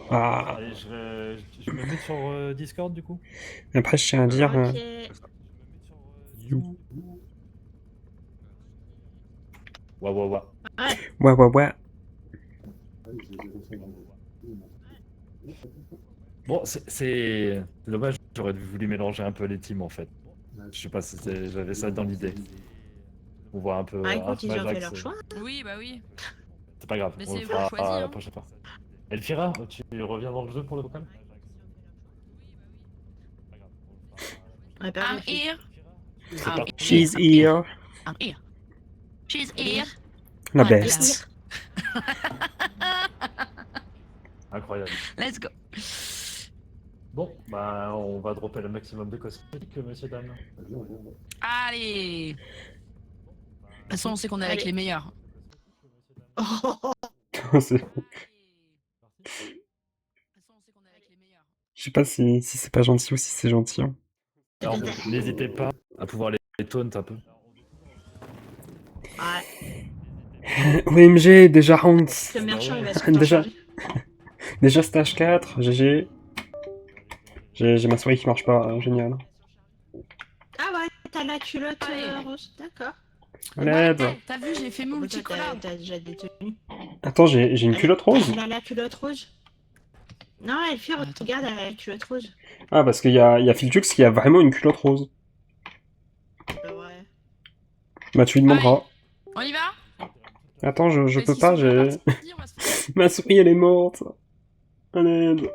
Ah, Allez, je me mets sur Discord du coup. après, je tiens à dire... Ok. You. Ouah, ouah, ouah. Ouais. Ouais, ouais, ouais. Bon, c'est dommage, j'aurais voulu mélanger un peu les teams en fait. Je sais pas si j'avais ça dans l'idée. On voit un Bah peu un écoute, ils ont fait Majax. leur choix. Oui, bah oui. C'est pas grave, Mais on le c'est vous fera choisi, la hein. prochaine fois. Elfira, tu reviens dans le jeu pour le vocal? Ouais, pas I'm vérifié. here. C'est I'm parti. here. She's here. I'm here. She's Here. here. La I'm best. Incroyable. Let's go. Bon, bah on va dropper le maximum de cosmétiques, messieurs, dames. Allez. De toute façon, on sait qu'on est avec Allez. les meilleurs. C'est- Je sais pas si c'est pas gentil ou si c'est gentil, hein. Alors, n'hésitez pas à pouvoir les taunt un peu. Ouais. OMG, déjà round... Le merchant, il va se Déjà, recharger. déjà stage 4, GG. J'ai ma souris qui marche pas, génial. Ah ouais, t'as la culotte Allez. rose. D'accord. À Ouais, l'aide. t'as vu, j'ai fait Bon, toi, multicolore. t'as déjà des tenues. Attends, j'ai une culotte rose? Elle a la culotte rouge. Non, Elfire, Attends. regarde, elle a la culotte rouge. Ah, parce qu'il y a Filtux qui a vraiment une culotte rose. Ouais. Bah, tu lui Allez, demanderas. on y va. Attends, je Mais peux s'ils pas, sont bien j'ai... partis, on va se faire... Ma souris, elle est morte. À l'aide.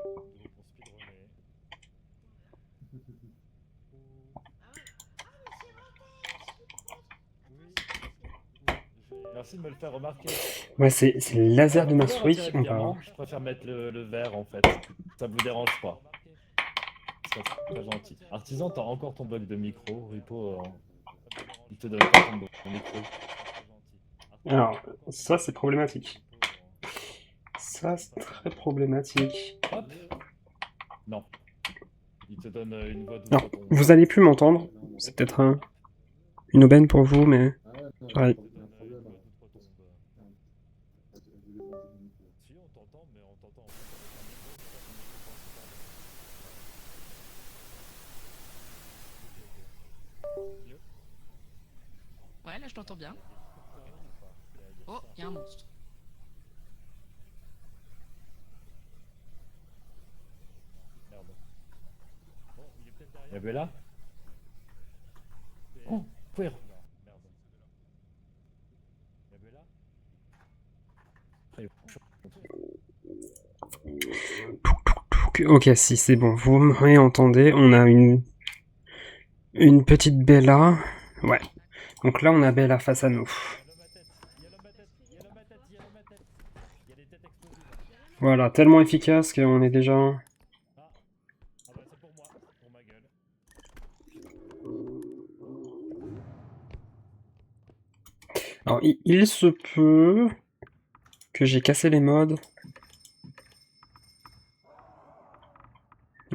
Merci de me le faire remarquer. Ouais, c'est le laser de ma Pour le souris. retirer le On diamant, va... je préfère mettre le vert en fait. Ça vous dérange pas. C'est très gentil. Artisan, t'as encore ton bug de micro. Ripo, il te donne pas ton bug de micro. Alors, ça, c'est problématique. Ça, c'est très problématique. Hop. Non. Il te donne une voix douce Alors, sur ton... vous allez plus m'entendre. C'est peut-être une aubaine pour vous, mais... Ouais. Si, on t'entend, mais on t'entend. Ouais, là, je t'entends bien. Oh, il y a un monstre. Merde. Il y avait là. Oh, frère. Ok, si, c'est bon. Vous me réentendez. On a une petite Bella. Ouais. Donc là, on a Bella face à nous. Voilà, tellement efficace qu'on est déjà... Alors, il se peut que j'ai cassé les modes.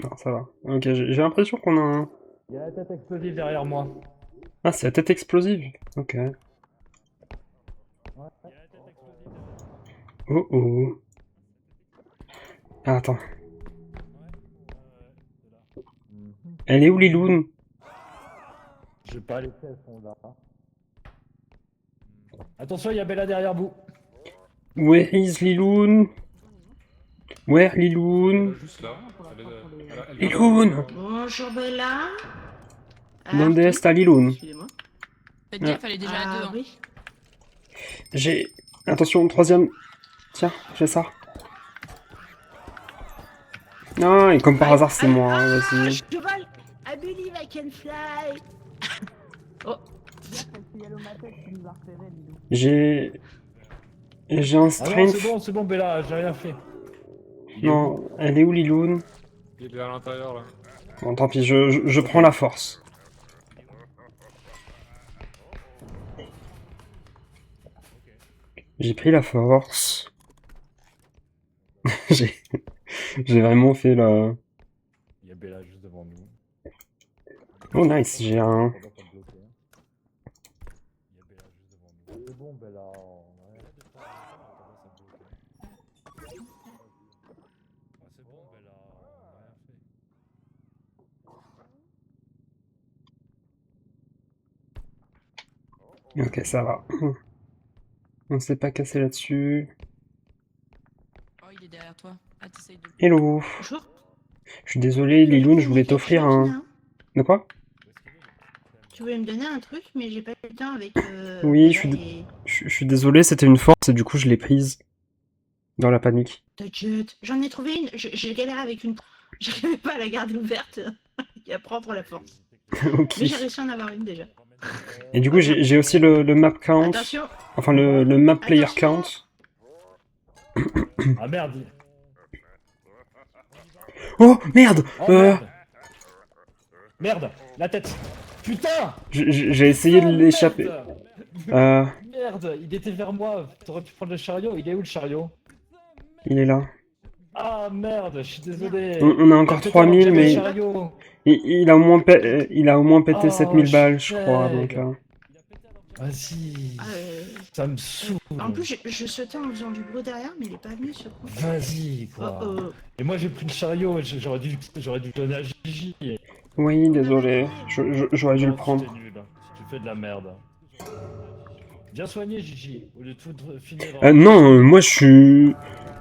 Non, ça va. Ok, j'ai l'impression qu'on a un... Il y a la tête explosive derrière moi. Ah, c'est la tête explosive. Ok. Oh oh. Ah, attends. Elle est où, Liloun? Je vais pas laisser, elles sont là. Attention, il y a Bella derrière vous. Where is Liloun? Where Liloun? Juste là. Elle Liloun! Bonjour Bella. Donde Arthur. está Liloun? Excusez-moi. Faites gaffe, elle est déjà à deux. Hein. Oui. J'ai... Attention, troisième... Tiens, j'ai ça. Non, et comme par hasard, c'est moi, hein, vas-y. Cheval. I believe I can fly. Oh. J'ai un Ah non, strength. c'est bon, Bella, j'ai rien fait. Non, elle est où, Liloun? Il est à l'intérieur là. Bon, tant pis, je prends la force. J'ai pris la force. j'ai vraiment fait la... Il y a Bella juste devant nous. Oh nice, j'ai un... C'est bon, Bella. Ok, ça va. On s'est pas cassé là-dessus. Oh, il est derrière toi. Ah, t'essayes de... Hello. Bonjour. Je suis désolé, Liloun, je voulais t'offrir un... Non. De quoi? Tu voulais me donner un truc, mais j'ai pas eu le temps avec. Oui, Bella et... je suis désolé, c'était une force et du coup je l'ai prise. Dans la panique. T'inquiète, j'en ai trouvé une. J'ai galéré avec une. J'arrivais pas à la garder ouverte et à prendre la force. Ok. Mais j'ai réussi à en avoir une déjà. Et du coup, j'ai aussi le map count. Attention. Enfin, le map player Attention. count. Ah merde. Oh, merde Oh merde. Merde, la tête. Putain. J'ai essayé de Oh, l'échapper. merde. Merde, il était vers moi. T'aurais pu prendre le chariot. Il est où le chariot? Il est là. Ah merde, je suis désolé. On a encore Peut-être 3000, avant que j'aille mais au chariot. il a au moins pété Oh, 7000 balles, je shit. crois. Donc, Vas-y. Euh, Ça me saoule. En plus, je sautais en faisant du bruit derrière, mais il est pas venu ce coup. Vas-y, Oh quoi. oh. Et moi j'ai pris le chariot, j'aurais dû le donner à Gigi. oui, désolé. J'aurais dû le Oh, prendre. t'es nul. Tu fais de la merde. Bien soigné, Gigi, au lieu de tout finir. Non, moi je suis...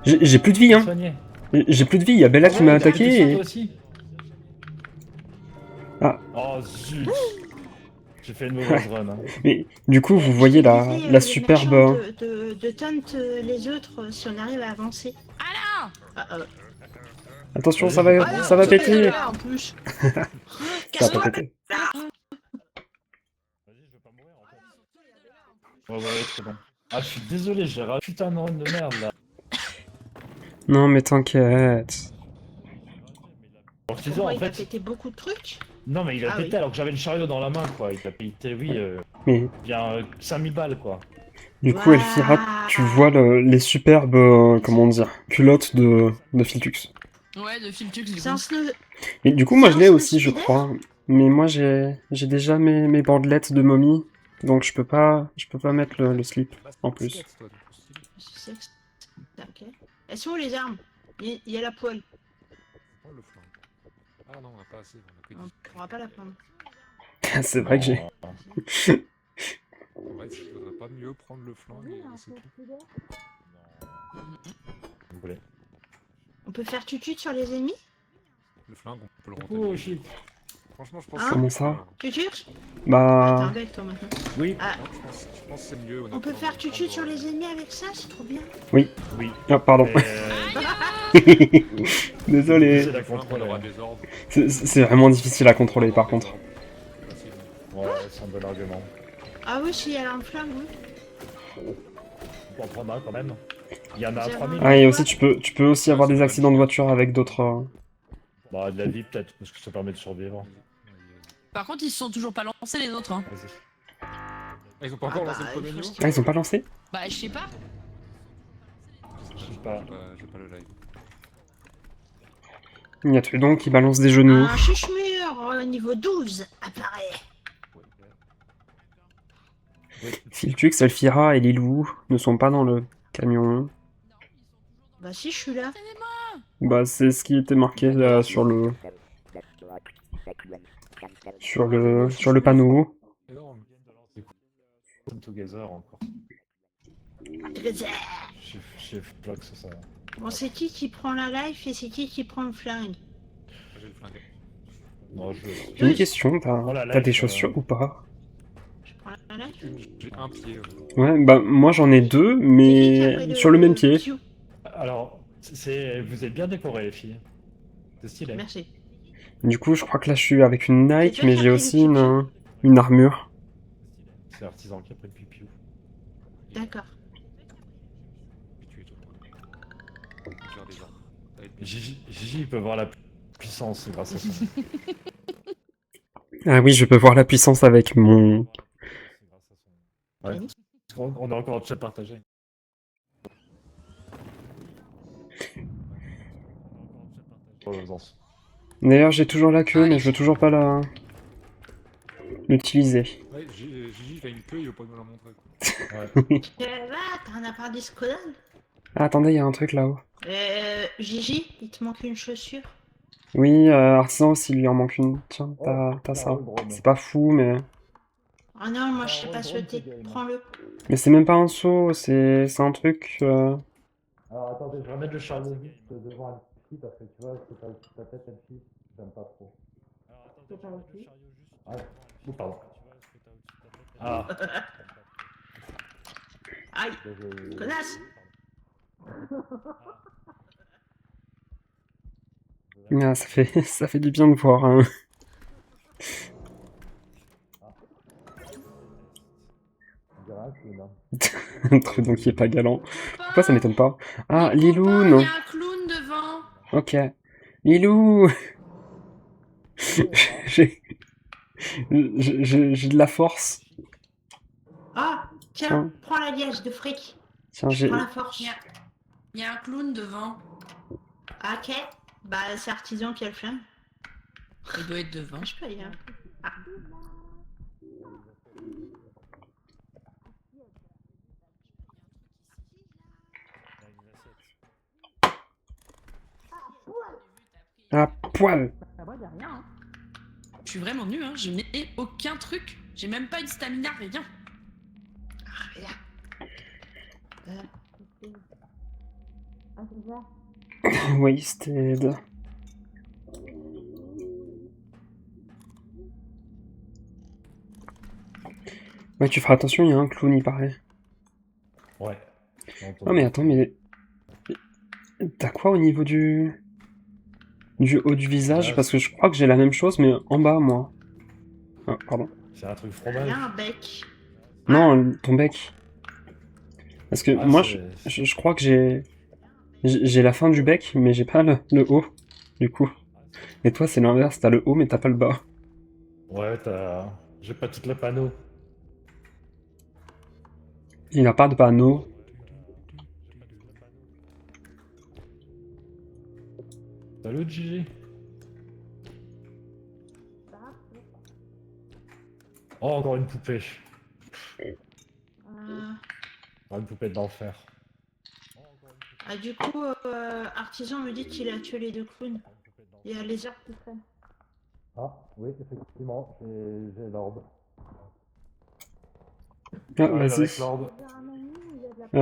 J'ai plus de vie, Bien hein. soigné. J'ai plus de vie, il y a Bella qui m'a T'as attaqué pété ça, et... toi aussi. Ah. Oh zut. J'ai fait une mauvaise run. Hein. Mais du coup, vous voyez Disais, la le superbe... marchand de taunt les autres si on arrive à avancer. Ah Ah, Attention, Vas-y, ça je vais va, pas ça va mourir. péter. en plus. Ça va Casse-toi. pas péter. Vas-y, je vais pas mourir en fait. Ouais, c'est bon. Ah, je suis désolé, j'ai raté putain de run de merde là. Non, mais t'inquiète. Alors, je te disais, Pourquoi en il a fait. pété beaucoup de trucs? Non, mais il a Ah pété oui. alors que j'avais le chariot dans la main quoi. Il a pété, oui, Mais bien 5000 balles quoi. du coup, Elfira, tu vois les superbes, comment dire, culottes de Filtux. Ouais, de Filtux, du C'est un coup. snow. Mais du coup, moi C'est je un l'ai snow aussi, je spider crois. Mais moi j'ai déjà mes bandelettes de momie. Donc je peux pas mettre le slip en plus. C'est ça que ok. Elles sont où les armes? Il y a la poêle. Oh le flingue. Ah non, on a pas assez, on a que On 10. pourra pas la prendre. C'est vrai que j'ai... Ouais, il faudrait pas mieux prendre le flingue et c'est tout. Vous voulez. On peut faire tutut sur les ennemis? Le flingue, on peut le Oh rentabiliser. shit. Franchement, je pense Hein que Comment ça? Tutut? Ah, t'es un Bah... bec toi maintenant. Oui. Ah, non, je pense que c'est mieux. on peut faire tutut sur les ennemis avec ça, c'est trop bien. Oui. Ah, pardon. C'est Désolé. la Le flingue, on contrôle. aura des ordres. C'est vraiment difficile à contrôler par contre. Facilement. Ouais, c'est un bon argument. Ah oui, si elle a un flingue, oui. On peut en prendre un quand même. Il y en a Zéro. 3000. Ah, et aussi tu peux aussi avoir des accidents de voiture avec d'autres... Bah, de la vie peut-être, parce que ça permet de survivre. Par contre, ils se sont toujours pas lancés, les autres. Hein. Vas-y. Ah, ils ont pas encore Ah lancé bah, le premier il faut niveau se- Ah, ils ont pas lancé? Bah, je sais pas. Je sais pas. J'ai pas le live. Il y a Trudon qui balance des genoux. Un chuche-mur au niveau 12 apparaît. Filtux, Elfira et Lilou ne sont pas dans le camion. Bah si, je suis là. Bah, c'est ce qui était marqué sur le panneau. Énorme. Come together encore. J'ai bloqué ça. Bon, c'est qui prend la life et c'est qui prend le flingue? Ah, j'ai le flingue. Non, J'ai une question, Oh, la t'as des life, chaussures ou pas? Je prends la life. J'ai un pied. Ouais, bah moi j'en ai deux, C'est qui qui a mais pris sur le même pied. Q? Alors, vous êtes bien décorés les filles. C'est stylé. Merci. Du coup, je crois que là je suis avec une C'est Nike, toi mais qui as j'ai pris aussi le une armure. C'est l'artisan qui a pris le pipiou. D'accord. Puis tu es toi. On peut faire des armes. Ça va être bien. Gigi il peut voir la puissance grâce à ça. Ah oui, je peux voir la puissance avec mon... Ouais. On a encore un chat partagé. D'ailleurs, j'ai toujours la queue, mais je veux toujours pas l'utiliser. Ouais, Gigi, il a une queue, il veut pas nous la montrer. Quoi. Ouais. Tu vas, t'as un appendice caudal? Ah, attendez, il y a un truc là-haut. Gigi, il te manque une chaussure. Oui, artisan aussi, il lui en manque une. Tiens, t'as ça. C'est pas fou, mais... Ah non, moi je Ah, sais ouais, pas drone, sauter. ce game. Prends-le. Mais c'est même pas un saut, c'est un truc... Alors attendez, je vais remettre le chariot juste devant Alfie parce que tu vois, c'est pas ta tête Alfie, j'aime pas trop. Alors attendez, C'est pas Alfie. Ah, oh, pardon. Ah, Aïe, désolé. connasse. Ah, ça fait du bien de voir, hein. On dirait un clown, hein. Un truc donc qui est pas galant. Pourquoi ça m'étonne pas? Ah, Les Lilou, copains, il y non. a un clown devant. Ok. Lilou! J'ai... J'ai de la force. Ah, tiens, Tiens, prends la liège de fric. tiens, Je j'ai... prends la force. Il y a un clown devant. Ah, ok. Bah, c'est Artisan qui a le flingue. Il doit être devant. Je peux y aller. Ah. Ah, poil! Je suis vraiment nue, hein. Je n'ai aucun truc. J'ai même pas une stamina, rien. Wasted. Ouais, tu feras attention, il y a un clown, il paraît. Ouais. Oh, mais attends, mais... T'as quoi au niveau du haut du visage? Ouais, Parce que je crois que j'ai la même chose, mais en bas, moi. Ah, pardon. c'est un truc Il fromage. y a un bec. Non, ton bec. Parce que Ah, moi, c'est- je crois que j'ai la fin du bec, mais j'ai pas le haut, du coup. Et toi, c'est l'inverse, t'as le haut, mais t'as pas le bas. Ouais, t'as. J'ai pas toutes les panneaux. Il n'a pas de panneau. Salut Gigi. Oh, encore une poupée. Oh, une poupée d'enfer. Ah, du coup, Artisan me dit qu'il a tué les deux clowns. Il y a les heures qui traînent. Ah, oui, effectivement, j'ai l'orbe. Ah, J'arrive vas-y. avec l'orbe. Je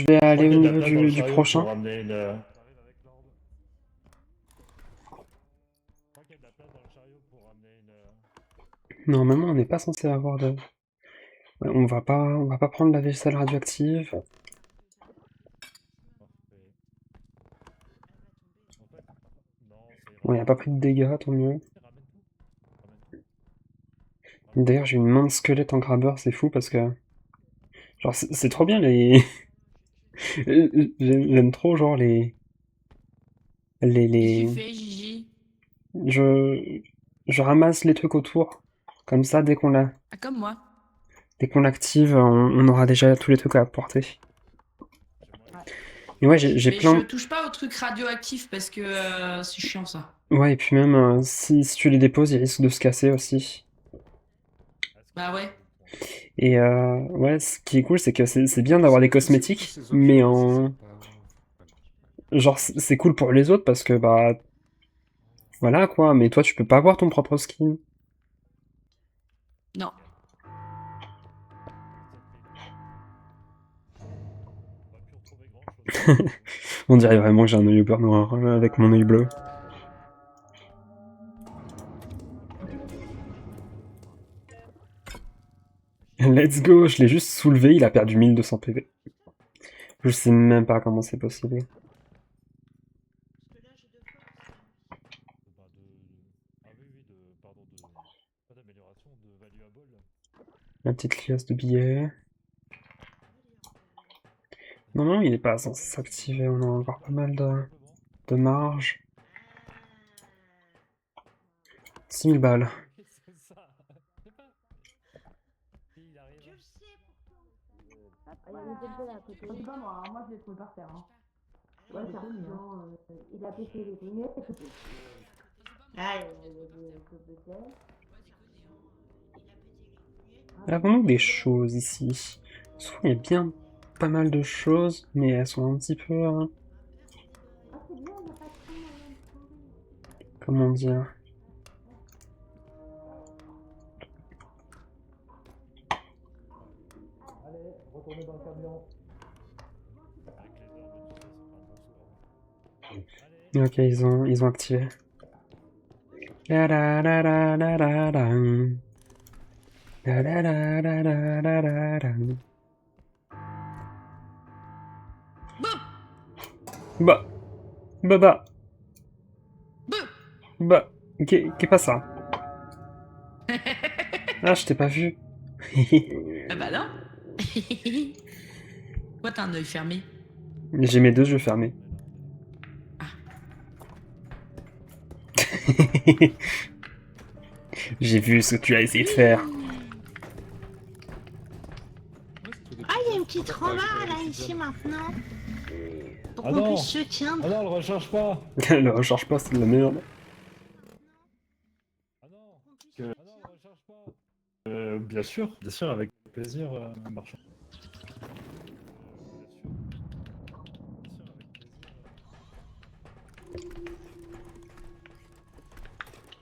vais Je crois aller qu'il au y a de la niveau place dans le du chariot prochain. pour ramener une. Normalement, on n'est pas censé avoir de... Ouais, on va pas prendre la vaisselle radioactive. Bon, il a pas pris de dégâts, tant mieux. D'ailleurs, j'ai une main de squelette en grabbeur, c'est fou parce que... Genre, c'est trop bien les... J'aime trop, genre, les... Qu'est-ce que tu les... fais, Gigi? Je ramasse les trucs autour. Comme ça, Ah, comme moi. dès qu'on l'active, on aura déjà tous les trucs à apporter. Et ouais, j'ai Mais plein... je touche pas aux trucs radioactifs parce que c'est chiant ça. Ouais, et puis même, si tu les déposes, ils risquent de se casser aussi. Bah ouais. Et ouais, ce qui est cool, c'est que c'est bien d'avoir des cosmétiques, mais en... Genre, c'est cool pour les autres parce que, bah... Voilà, quoi, mais toi, tu peux pas avoir ton propre skin. Non. On dirait vraiment que j'ai un œil au beurre noir avec mon œil bleu. Let's go, je l'ai juste soulevé, il a perdu 1200 PV. Je sais même pas comment c'est possible. La petite liasse de billets. Non, non, il est pas censé s'activer, on a encore pas mal de marge. 6000 balles. C'est pas moi, moi je l'ai trouvé par terre. Ouais, ça il a pété les lunettes. Ah, Il y a vraiment des choses ici. Souvent, il y a bien pas mal de choses, mais elles sont un petit peu... hein, Ah, c'est bien, il n'y a pas de temps avant de tomber. comment dire... Allez, retournez dans le camion. Ok, ils ont activé. La la la la la la la. La la la la la la la la. Bah, bah, Bouh. bah, qu'est pas ça? Ah, je t'ai pas vu. Ah bah non. Pourquoi t'as un œil fermé? J'ai mes deux yeux fermés. J'ai vu ce que tu as essayé de faire. Ah, il y a une petite rembarre là, ici maintenant. Pour Ah qu'on non. puisse se tiendre. Ah non, le recharge pas. Le recharge pas, c'est de la merde. Ah non. Que... Ah non, le recharge pas. Bien sûr, avec plaisir, marchand.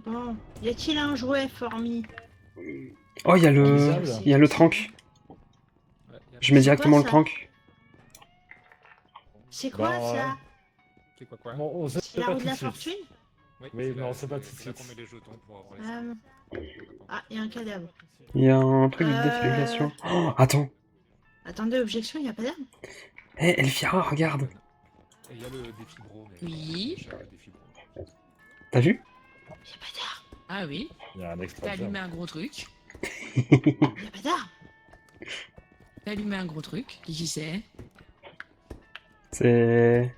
Bon, y a-t-il un jouet formi? Oh, il y a Lisable. le trank. Je mets C'est directement quoi, le ça trank. C'est quoi Bah, ça? C'est quoi? Bon, on sait C'est la pas roue tout de la de suite. fortune? Oui, Oui, mais on sait pas tout de c'est là suite. qu'on met les jetons pour avoir les... Ah, il y a un cadavre. Il y a un truc de défibrilation. Oh, attends. Attendez, objection, il n'y a pas d'arme? Eh, Elvira, regarde. Et il y a le défibro, mais... Oui. cher, le défibro. T'as vu? Il n'y a pas d'arme. Ah oui. Il y a un extra T'as allumé jam. un gros truc. Il n'y a pas d'arme. T'as allumé un gros truc. Qui c'est? C'est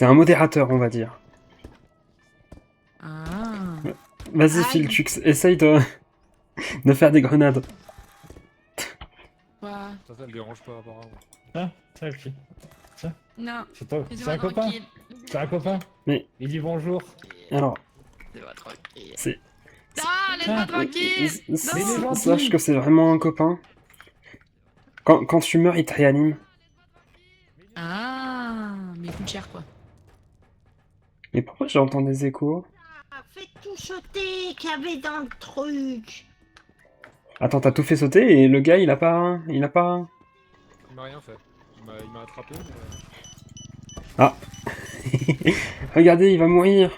un modérateur, on va dire. Ah. Vas-y, Aïe. Phil, essaye de faire des grenades. Quoi? Ça me dérange pas apparemment. Tiens, le petit. Non. C'est un Laissez-moi copain. tranquille. C'est un copain. Mais- Il dit bonjour. Alors, Laissez-moi tranquille. c'est... Ah, laisse-moi tranquille. Non. Sache que c'est vraiment un copain. Quand tu meurs, il te réanime. Ah, mais il coûte cher quoi. Mais pourquoi j'entends des échos? Ah, faites tout sauter qu'il y avait dans le truc. Attends, t'as tout fait sauter et le gars, il a pas... Il m'a rien fait. Il m'a attrapé, mais... Regardez, il va mourir.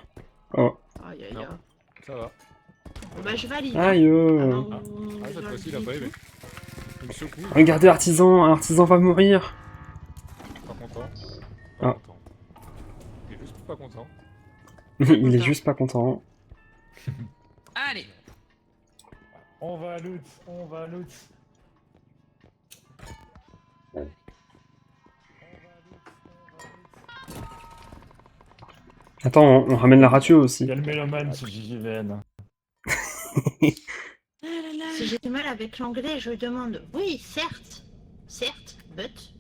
Oh, Aïe, aïe, Non. aïe. Ça va. Bon, bah, je valide. aïe. Avant Ah, que vous cette enleviez fois-ci, il a pas tout. aimé. Il me secoue. Regardez, artisan va mourir. Pas content. Ah. Pas content. Il est juste pas content. Il est juste pas content. Allez. On va à loot. On va à loot. Attends, on ramène la ratio Il aussi. y a le mélomane sur JJVN. Si j'ai du mal avec l'anglais, je demande oui, certes. Certes, but.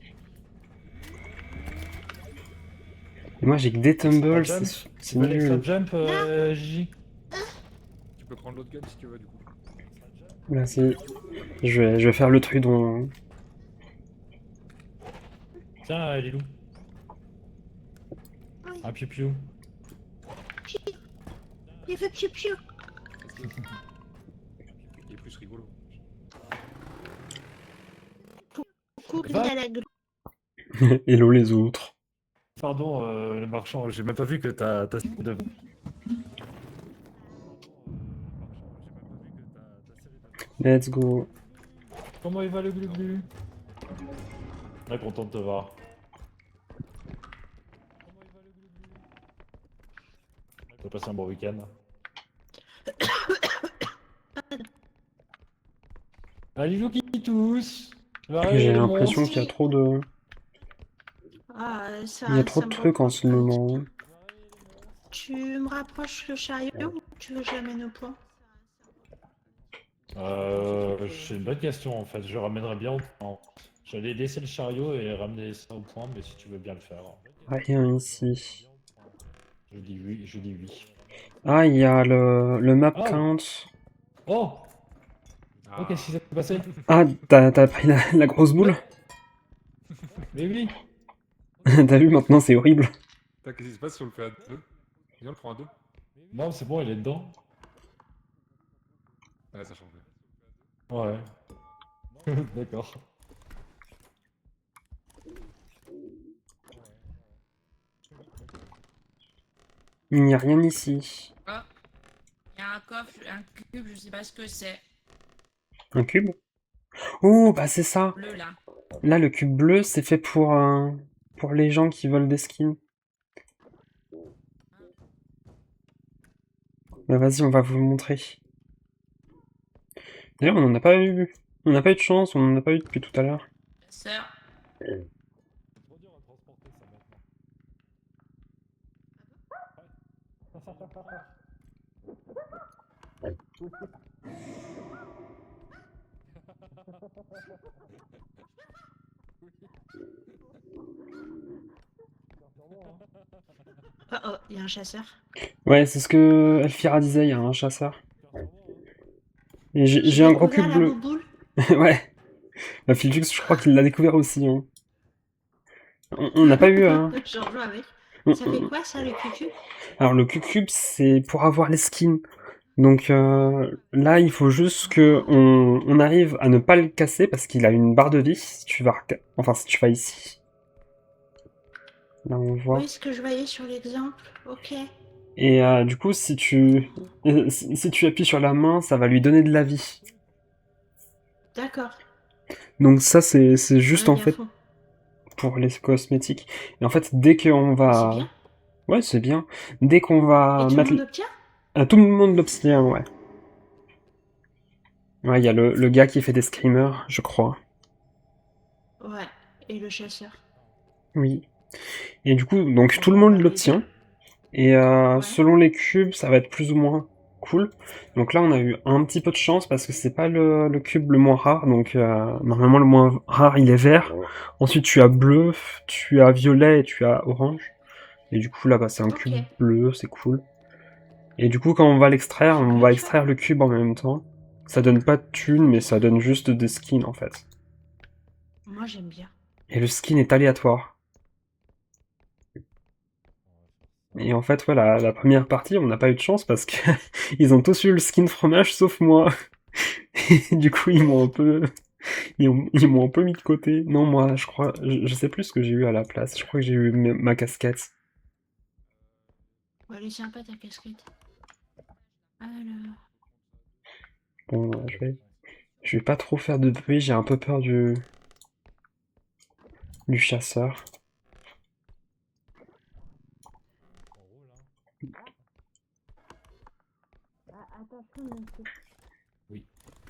Et moi, j'ai que des tumbles, Extra c'est Tu veux l'extra nul. jump, Gigi? Tu peux prendre l'autre gun si tu veux, du coup. Vas-y. Je vais faire le trudon. Tiens, Lilou. Oui. Un piou-piou. Il veut piou-piou. Il est plus rigolo. Coucou, Va. à la gueule. Hello les autres. Pardon, le marchand, j'ai même pas vu que t'as de... Let's go. Comment il va le glu-glu? Très content de te voir. T'as passé un bon week-end? Ah, Lilou qui tousse! J'ai l'impression qu'il y a trop de... Ah, ça, Il y a trop ça de me trucs en reprend ce moment. Tu me rapproches le chariot ou tu veux que je l'amène au point? C'est une bonne question en fait, je ramènerai bien au point. J'allais laisser le chariot et ramener ça au point, mais si tu veux bien le faire. Rien ici. Je dis oui, je dis oui. Ah, il y a le map Ah. count. Oh! Ah. Oh, qu'est-ce qui s'est passé? Ah, t'as pris la grosse boule? Mais oui. T'as vu, maintenant, c'est horrible. Putain, qu'est-ce qui se passe si on le fait à deux? Viens, on le prend à deux. Non, c'est bon, il est dedans. Ouais, ça change. Ouais. D'accord. Il n'y a rien ici. Ah, il y a un coffre, un cube, je sais pas ce que c'est. Un cube? Oh, bah c'est ça. Bleu là. Là, le cube bleu, c'est fait pour les gens qui veulent des skins. Bah vas-y, on va vous le montrer. D'ailleurs, on n'en a pas eu. On n'a pas eu de chance, on n'en a pas eu depuis tout à l'heure. Sœur. C'est trop dur à transporter ça maintenant. Oh oh, il y a un chasseur. Ouais, c'est ce que Elfira disait, il y a un chasseur. Et j'ai un gros découvert cube la bleu. bouboule. Ouais. Bah Philux, je crois qu'il l'a découvert aussi. Hein. On n'a pas eu... Je rejoue avec. on- Ça fait on- quoi ça, le cucu? Alors le cube, c'est pour avoir les skins. Donc là, il faut juste que on arrive à ne pas le casser parce qu'il a une barre de vie. Si tu vas, enfin si tu vas ici, là on voit. Oui, ce que je voyais sur l'exemple. Ok. Et du coup, si tu appuies sur la main, ça va lui donner de la vie. D'accord. Donc ça, c'est juste Ah, en il est à fait fond. pour les cosmétiques. Et en fait, dès qu'on C'est va, bien. ouais, c'est bien. Dès qu'on Et va tout le mettre, monde obtient? tout le monde l'obtient, ouais. Ouais, il y a le gars qui fait des screamers, je crois. Ouais. Et le chasseur. Oui. Et du coup, donc tout le monde l'obtient. Et Ouais. selon les cubes, ça va être plus ou moins cool. Donc là, on a eu un petit peu de chance parce que c'est pas le cube le moins rare. Donc normalement, le moins rare, il est vert. Ensuite, tu as bleu, tu as violet et tu as orange. Et du coup, là, bah, c'est un Ok. cube bleu, c'est cool. Et du coup, quand on va l'extraire, C'est on bien va fait. extraire le cube en même temps. Ça donne pas de thunes, mais ça donne juste des skins en fait. Moi, j'aime bien. Et le skin est aléatoire. Et en fait, voilà, la première partie, on n'a pas eu de chance parce que ils ont tous eu le skin fromage sauf moi. Et du coup, ils m'ont un peu mis de côté. Non, moi, je crois, je sais plus ce que j'ai eu à la place. Je crois que j'ai eu ma casquette. Ouais, elle est sympa ta casquette. Alors. Bon, je vais pas trop faire de bruit. J'ai un peu peur du chasseur. Attention, monsieur. Oui.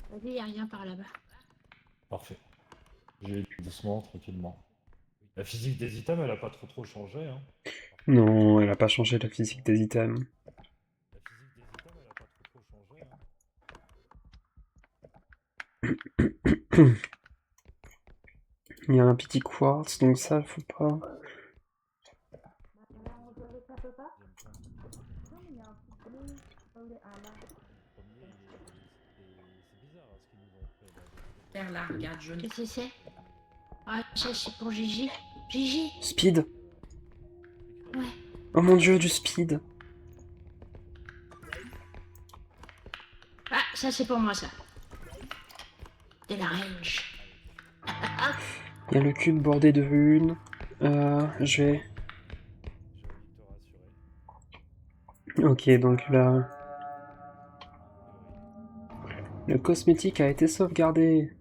Vas-y, y a rien par là-bas. Parfait. J'ai eu doucement, tranquillement. La physique des items, elle a pas trop changé, hein. Non, elle a pas changé la physique des items. La physique des items, elle a pas trop changé, hein. Il y a un petit quartz, donc ça, faut pas. Ça peut pas? Non, mais il y a un truc bleu. Ah là. C'est bizarre hein, ce qu'ils nous ont fait là. Terre là, regarde, jaune. Qu'est-ce que c'est? Ah, ça, c'est pour Gigi. Gigi? Speed! Ouais. Oh mon dieu, du speed! Ah, ça, c'est pour moi, ça. De la range. Il y a le cube bordé de runes. Je vais. Ok, donc là. Le cosmétique a été sauvegardé.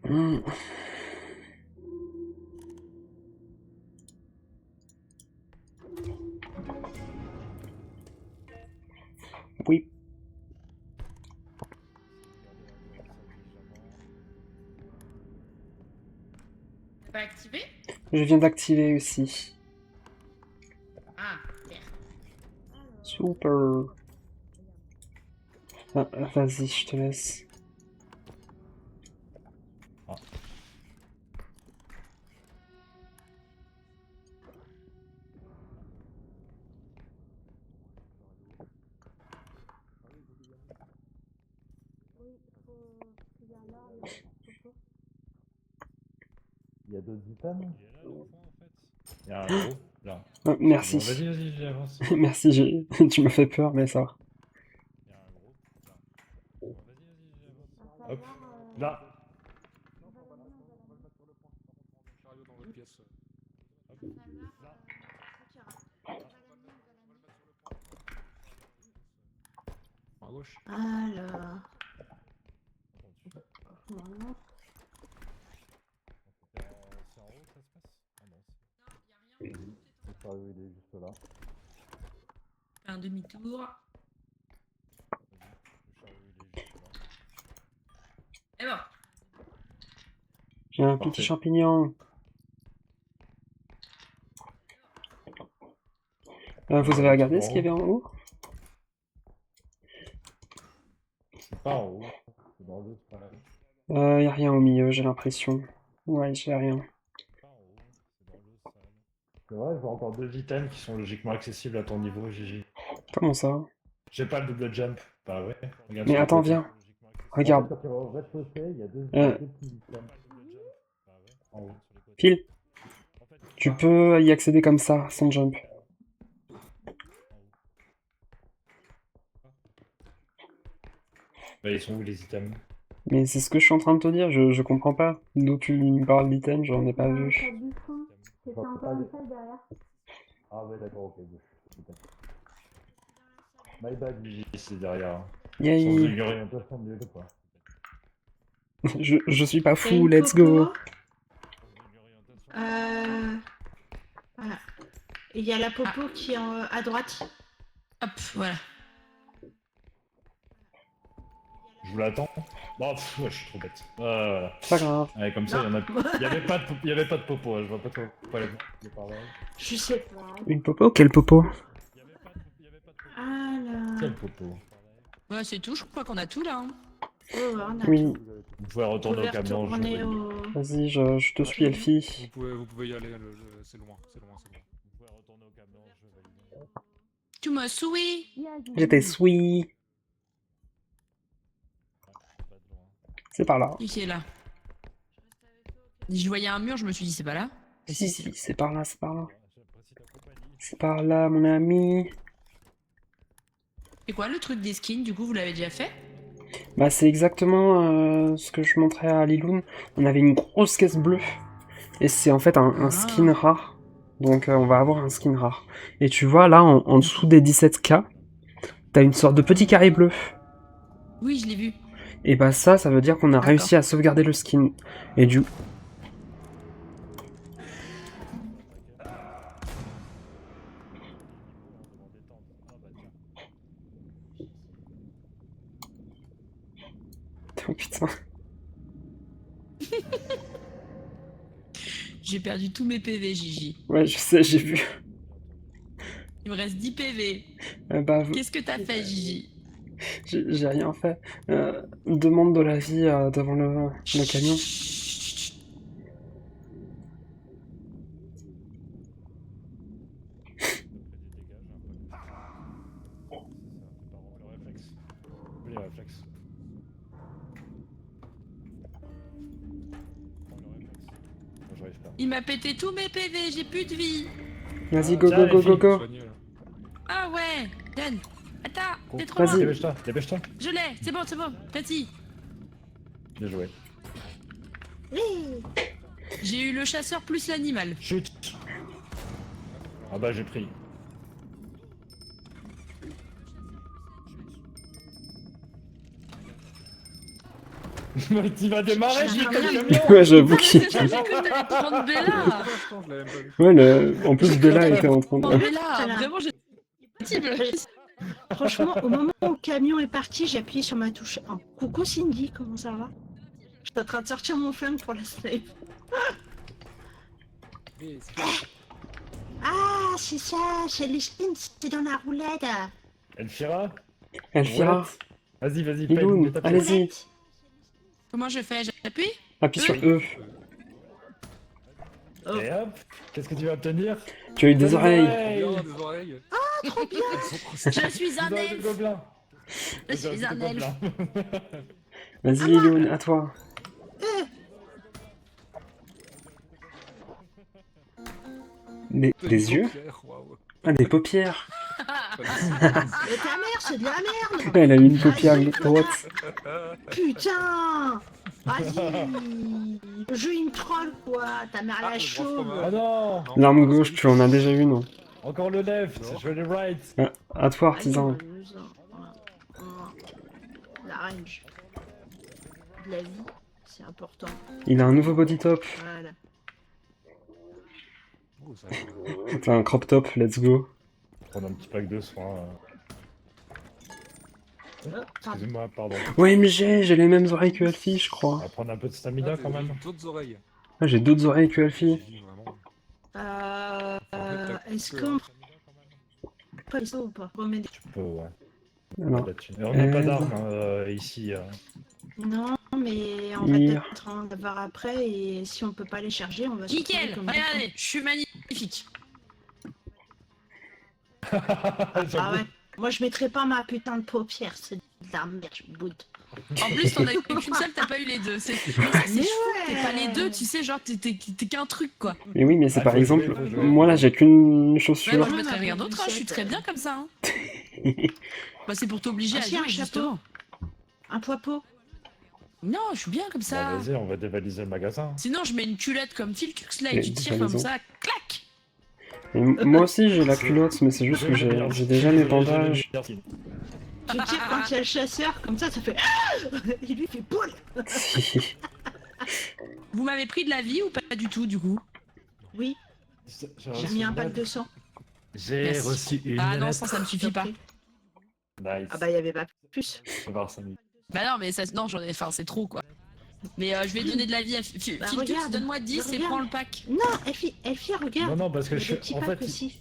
Hmm. Oui. T'as pas activé? Je viens d'activer aussi. Ah, merde. Super. Ah, vas-y, je te laisse. Il y a d'autres items. Il y a un gros, là. Oh, merci. Bon, vas-y, j'avance. Merci, tu m'as fait peur, mais ça va. Il y a un gros, là. Bon, vas-y, hop, là. Chariot dans votre pièce. À gauche. Alors. Normalement, C'est en haut que ça se passe? Ah non, c'est... Le chariot, il est juste là. Fais un demi-tour. Le chariot, il est juste là. Et bon. J'ai un Parfait. petit champignon. Vous avez regardé ce qu'il y avait en haut? C'est pas en haut. C'est dans l'autre, c'est pas là. Y a rien au milieu, j'ai l'impression. Ouais, j'ai rien. C'est pas en haut, c'est dans l'autre salle. C'est vrai, je vois encore 2 items qui sont logiquement accessibles à ton niveau, GG. Comment ça? J'ai pas le double jump. Bah ouais. Regarde Mais sur le attends, côté. viens. Regarde. En fait, quand tu vas au rez-de-chaussée, il y a deux petits items. Bah ouais, en haut. Pile. Tu peux y accéder comme ça, sans jump. Bah ils sont où les items? Mais c'est ce que je suis en train de te dire, je comprends pas. D'où tu me parles d'item, j'en ai pas dans la vu. salle du fond. C'était encore une salle derrière. Ah ouais d'accord, ok. My bad, Gigi, c'est derrière. Sans Yay. une orientation de quoi. Je suis pas Il y a fou, une let's popo. go. Voilà. Il y a la popo qui est à droite. Hop, voilà. Je vous l'attends. Bon, ouais, je suis trop bête. Voilà. C'est pas grave. Ouais, comme ça, il y en a. Il y avait pas de popo, hein, je vois pas trop pourquoi les par là. Je sais pas. Une popo? Quelle popo? Il y avait pas de popo. Alors. Quel popo? Ouais, c'est tout, je crois qu'on a tout là. Hein. Oh, on a Oui, Vous pouvez retourner au camion, je retourner vais. au... vas-y, je te suis, Elfie. Vous pouvez y aller, c'est loin, c'est loin, c'est loin. Vous pouvez retourner au camion, je vais valider. Tu m'as soué. J'étais sweet. Pas de loin. C'est par là. Qui est là? Je voyais un mur, je me suis dit c'est pas là. Et Si, c'est si, c'est par là, c'est par là. J'apprécie ta compagnie. C'est par là, mon ami. Et quoi le truc des skins, du coup, vous l'avez déjà fait? Bah, c'est exactement ce que je montrais à Liloun. On avait une grosse caisse bleue. Et c'est en fait un skin rare. Donc, on va avoir un skin rare. Et tu vois, là, en dessous des 17K, t'as une sorte de petit carré bleu. Oui, je l'ai vu. Et bah ça veut dire qu'on a réussi à sauvegarder le skin. Et du... Oh putain. J'ai perdu tous mes PV, Gigi. Ouais, je sais, j'ai vu. Il me reste 10 PV. Bah, Qu'est-ce que t'as fait, Gigi? j'ai rien fait. Demande de l'avis devant le camion. Chut. Le réflexe. Moi, j'arrive pas. Il m'a pété tous mes PV, j'ai plus de vie. Vas-y, go, Tiens, go, go, les go, filles, go. Soignez, là. Ah ouais, donne. Attends, t'es trop Vas-y. loin. Dépêche-toi, dépêche-toi. Je l'ai, c'est bon, vas-y. Bien joué. Oui. J'ai eu le chasseur plus l'animal. Chut. Ah bah j'ai pris. Tu vas démarrer, j'ai Rien. le camion. Ouais, j'avoue Ah, qu'il... mais j'ai cru que t'allais prendre Bella. Je l'avais même pas vu. Ouais, en plus, Bella était en train Oh, de... Bella, Voilà. vraiment, j'ai... Franchement, au moment où le camion est parti, j'ai appuyé sur ma touche. Oh, coucou Cindy, comment ça va? J'étais en train de sortir mon flingue pour la snipe. Mais Ah, c'est ça, c'est les skins, c'est dans la roulette. Elfira. Elfira, Vas-y, vas-y, Liloun, mets ta pièce. allez-y. Comment je fais? J'appuie? Appuie sur E. Et hop, qu'est-ce que tu vas obtenir? Tu as eu des oreilles. bien, des oreilles. Trop bien. Je suis un Des elfe. gobelins. Je suis un elfe. Vas-y, Liloun, à toi. T'as Des une yeux? paupière, waouh. Ah, des paupières. Mais ta mère, c'est de la merde. Elle a eu une paupière Vas-y, droite. Putain. Vas-y. Le jeu, il me troll, quoi. Ta mère, Ah, la le bras chauve. Ah fromage. non! L'arme gauche, tu en as déjà une, non? Encore le left, Non. je veux le right. Ah, à toi, Allez, on artisan. va nous en- voilà. La range. De la vie, c'est important. Il a un nouveau body top. Voilà. Oh, ça T'as un crop top, let's go. Prendre un petit pack de soins. Pardon. Excusez-moi, pardon. OMG, j'ai les mêmes oreilles que Alfie, je On crois. va prendre un peu de stamina quand même. D'autres oreilles. Ah, j'ai d'autres oreilles que Alfie. Gigi, vraiment. Est-ce qu'on peut ça ou pas Remets des- Tu peux, ouais. Alors, Là-dessus. Et on n'a pas d'armes ici. Non, mais on va Hier. peut-être en avoir après et si on peut pas les charger, on va se Nickel, retrouver comme regardez, je suis magnifique. Ah ouais. Moi je mettrais pas ma putain de paupière, c'est de la merde, je boude. En plus, t'en as eu qu'une seule, t'as pas eu les deux. Mais ça, c'est Mais chou, ouais. t'es pas les deux, tu sais, genre, t'es qu'un truc, quoi. mais oui, mais c'est Ah, par faut exemple, jouer, faut jouer. moi là j'ai qu'une Ouais, chaussure. moi, je Ouais, mettrais ma rien d'autre, hein, je suis poussette, très bien comme ça. Hein. Bah, c'est pour t'obliger Ah, à si, un jouer, chapeau. justement. Un poids-pot. Non, je suis bien comme ça. Bon, vas-y, on va dévaliser le magasin. Sinon, je mets une culotte comme Phil Tuxley Et et tu tires comme raison. ça, clac. Et moi aussi j'ai la culotte, mais c'est juste que j'ai déjà mes bandages. Je tire quand il y a le chasseur, comme ça fait et lui fait poule. Vous m'avez pris de la vie ou pas du tout, du coup? Oui, j'ai mis un pack de sang. J'ai Merci. reçu une Ah non, lettre. ça me suffit pas. Nice. Ah bah il y avait pas plus. On va voir 5 minutes. Bah non, mais ça, non, j'en ai, enfin, c'est trop, quoi. Mais je vais donner de la vie à Phil Bah, Tux, regarde, donne-moi 10 et regarde. prends le pack. Non, Elfie, regarde. Non, non, parce que Il y a je des petits en packs fait. aussi.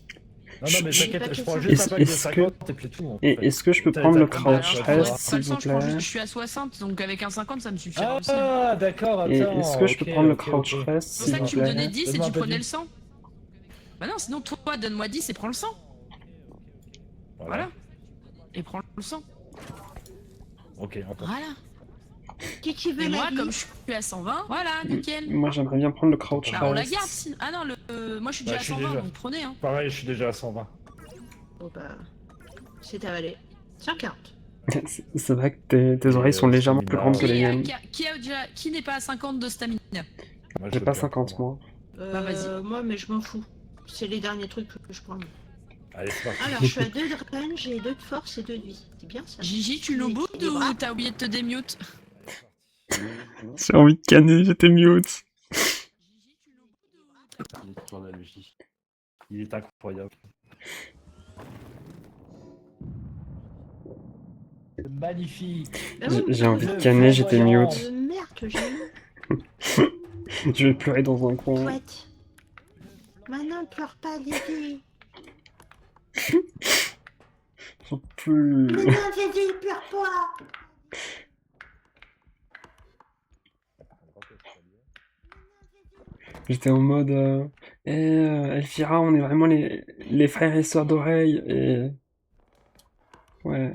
Non, non, mais Je- t'inquiète, je je- prends juste un pack de Est-ce que- 50 et puis tout. en Et fait. est-ce que je peux T'as- prendre t'as le combien Bah, alors, crouch je de prendrais rest, pas s'il le vous sang, je plaît? suis à 60, donc avec un 50, ça me suffira aussi. Ah, d'accord, attends. Et est-ce que je peux ok, prendre le ok, crouch ok. rest, C'est pour s'il ça que vous tu me plaît? donnais 10 et Donne-moi tu un peu prenais de le sang. Bah non, sinon toi, donne-moi 10 et prends le sang. Voilà. Et prends le sang. Ok, attends. Voilà. Qui veut Et la moi, vie comme je suis à 120, voilà, nickel. Moi j'aimerais bien prendre le crouch Ah, on la rest. garde sinon. Ah non, moi je suis déjà Bah, à je suis 120, déjà. donc prenez, hein. Pareil, je suis déjà à 120. Bon bah, c'est avalé. 140. C'est vrai que tes oreilles sont légèrement plus grandes que les miennes. Qui n'est pas à 50 de stamina? Moi, je J'ai veux pas bien. 50 moi. Bah, vas-y. Moi, mais je m'en fous. C'est les derniers trucs que je prends. Allez, c'est parti. Alors, je suis à 2 de range et 2 de force et 2 de vie. C'est bien ça. Gigi, tu nous boudes Les bras. ou t'as oublié de te démute? J'ai envie de canner, j'étais mute. L'histoire de la logique. Il est incroyable. Magnifique. Bah oui, J'ai envie de Le canner, j'étais flamboyant. mute. de merde que j'ai eu. Je vais pleurer dans un coin. Chouette. Maintenant, pleure pas, Lily. J'en peux plus. Mais non, Lily, pleure pas. J'étais en mode Elvira, on est vraiment les frères et sœurs d'oreilles et ouais.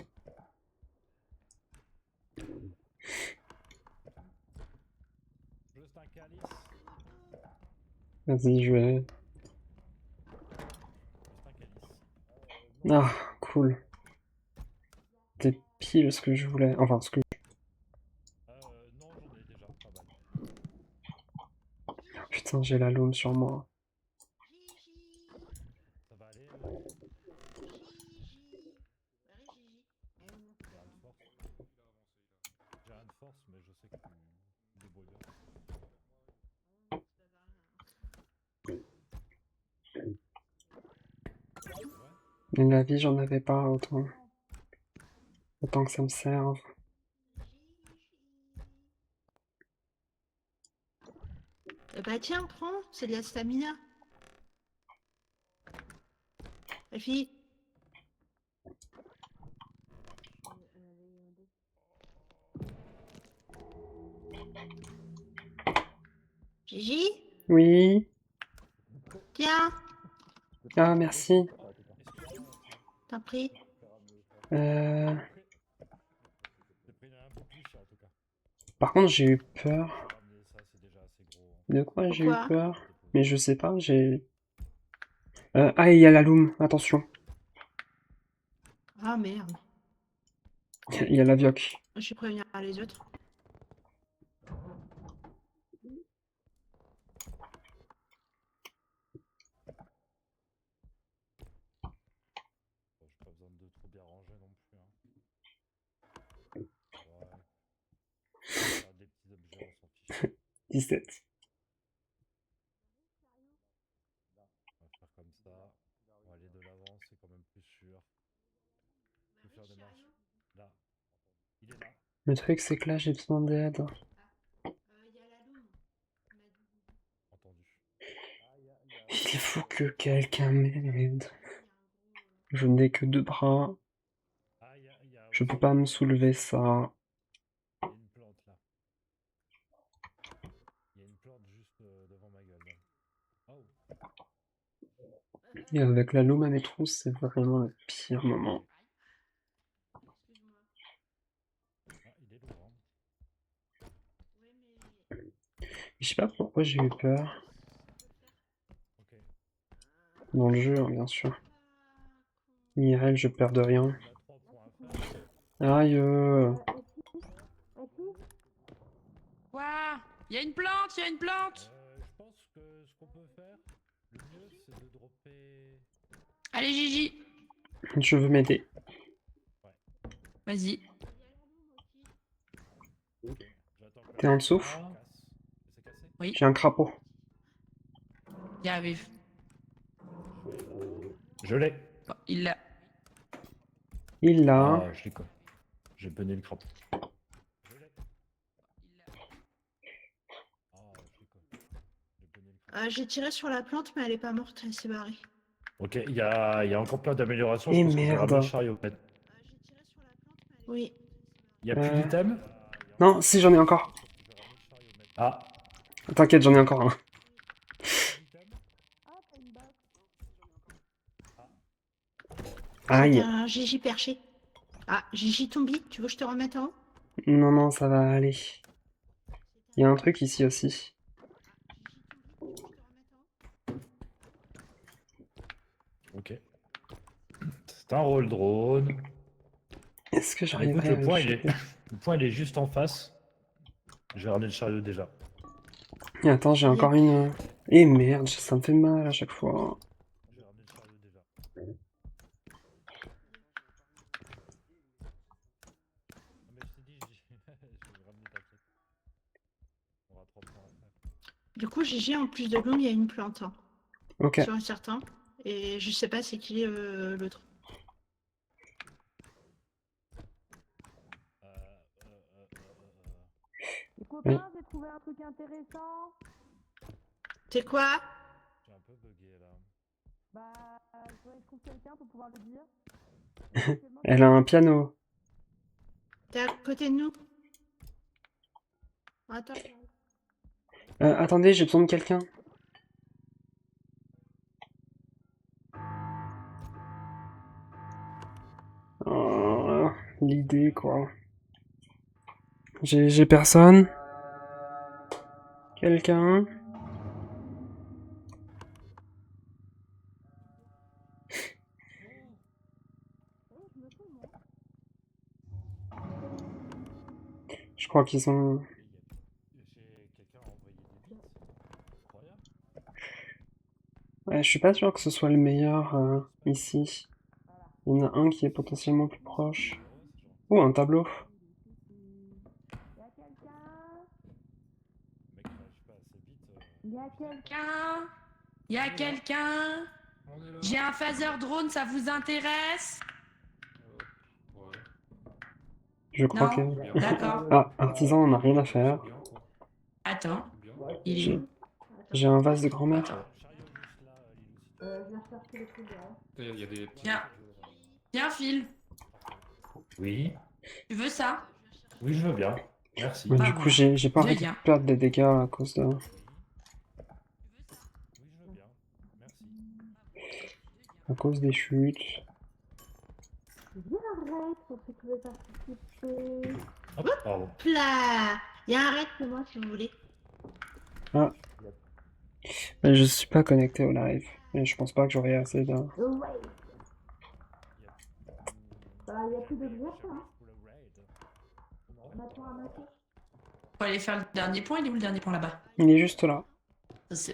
Juste un calice. Vas-y, je vais. Juste un calice. Ah, cool. C'était pile ce que je voulais. Enfin, ce que. Non, j'en ai déjà pas mal. Putain, j'ai la lome sur moi. Ça va aller J'ai rien de force, mais je sais que tu te débrouilles bien. Mais la vie, j'en avais pas autant. Autant que ça me serve. Bah tiens, prends, c'est de la stamina. La fille. Gigi, Oui. tiens, Ah, merci. t'en prie. Euh... J'ai pris un peu plus cher en tout cas. Par contre, j'ai eu peur. Ramener ça, c'est déjà assez gros. De quoi j'ai eu Pourquoi peur? Mais je sais pas, j'ai. Ah, il y a la loom, attention. Ah merde. Il y a la vioque. Je vais prévenir les autres. Bon, j'ai pas besoin de trop bien ranger non plus. Hein. Ouais. Faire des petits objets, on s'en fiche. 17. Là, on va faire comme ça. On va aller de l'avant, c'est quand même plus sûr. Je vais faire des marches. Là. Il est là. Le truc, c'est que là, j'ai besoin d'aide. Il y a la loom. Entendu. Il faut que quelqu'un m'aide. Je n'ai que 2 bras. Ah, il y a Je aussi peux pas me soulever ça. il y a une plante là. Il y a une plante juste devant ma gueule. Là. Oh. Et avec la loom à mes trousses, c'est vraiment le pire moment. Ah, il est lourd. Hein. Je sais pas pourquoi j'ai eu peur. Ok. Dans le jeu, hein, bien sûr. IRL, je perds de rien. On a 3 points à faire. Aïe. Ouah, il y a une plante, il y a une plante. Je pense que ce qu'on peut faire, le mieux c'est de dropper. Allez, Gigi. Je veux m'aider. Vas-y. J'attends que T'es en dessous? casse. C'est cassé? Oui, J'ai un crapaud. y arrive. Je l'ai. Bon, il l'a. Il l'a. Ah, je l'ai quoi. J'ai bené le crapaud. Je l'ai. Ah, je l'ai quoi. J'ai bené le crapaud. J'ai tiré sur la plante, mais elle est pas morte, elle s'est barrée. Ok, il y a encore plein d'améliorations. Et Je pense que je vais merde. ramener le chariot. Oui. Il y a plus d'items? Non, si, j'en ai encore. Ah, T'inquiète, j'en ai encore un. C'est Aïe. un Gigi perché. Ah, Gigi Tombi, tu veux que je te remette en haut? Non, non, ça va aller. Il y a un truc ici aussi. ok. C'est un roll drone. Est-ce que Écoute, j'arriverai à le le point, il est... choper? le point il est juste en face. Je vais ramener le chariot déjà. Et attends, j'ai encore une... Eh merde, ça me fait mal à chaque fois. Je vais ramener le chariot déjà. Non, mais je t'ai dit, je vais ramener, t'inquiète. On aura 3 points à faire. Du coup, Gigi, en plus de l'homme, il y a une plante. Hein, Ok. sur un certain. Et je sais pas c'est qui l'autre. Les copains, j'ai trouvé un truc intéressant. C'est quoi? J'ai un peu bugué là. Bah, je voudrais que je trouve quelqu'un pour pouvoir le dire. Elle a un piano. T'es à côté de nous? Attends. Attendez, j'ai besoin de quelqu'un. Oh, l'idée, quoi. J'ai personne. Quelqu'un? Je crois qu'ils ont... J'ai quelqu'un a envoyé des bits. Incroyable. Ouais, je suis pas sûr que ce soit le meilleur ici. Il y en a un qui est potentiellement plus proche. Oh, un tableau. Y'a quelqu'un? Le mec réagit pas à ses bits. Y'a quelqu'un? Quelqu'un? Y a quelqu'un? On est là. J'ai un phaser drone, ça vous intéresse? Ouais. Je crois que... Non? D'accord. Ah, artisan, on n'a rien à faire. Bien, quoi. Attends, Bien. il est J'ai où? j'ai un vase de grand-mère. Le chariot juste là, Lilou. Je vais rechercher les trucs derrière. Il y a des petits. Tiens. Tiens, Phil, Oui. tu veux ça? Oui, je veux bien. Merci. Mais Ah, du coup, voilà. j'ai pas envie de Viens. perdre des dégâts à cause de... Oui, je veux bien. Merci. à cause des chutes. Viens, arrête pour ceux qui veulent participer. Hop, pardon. Là, il y a un raid pour moi si vous voulez. Je suis pas connecté au live. Et je pense pas que j'aurai assez de... Ouais. Bah, y a plus de bière, hein. Maintenant à matin. Faut aller faire le dernier point. Il est où le dernier point là-bas? Il est juste là. Ça,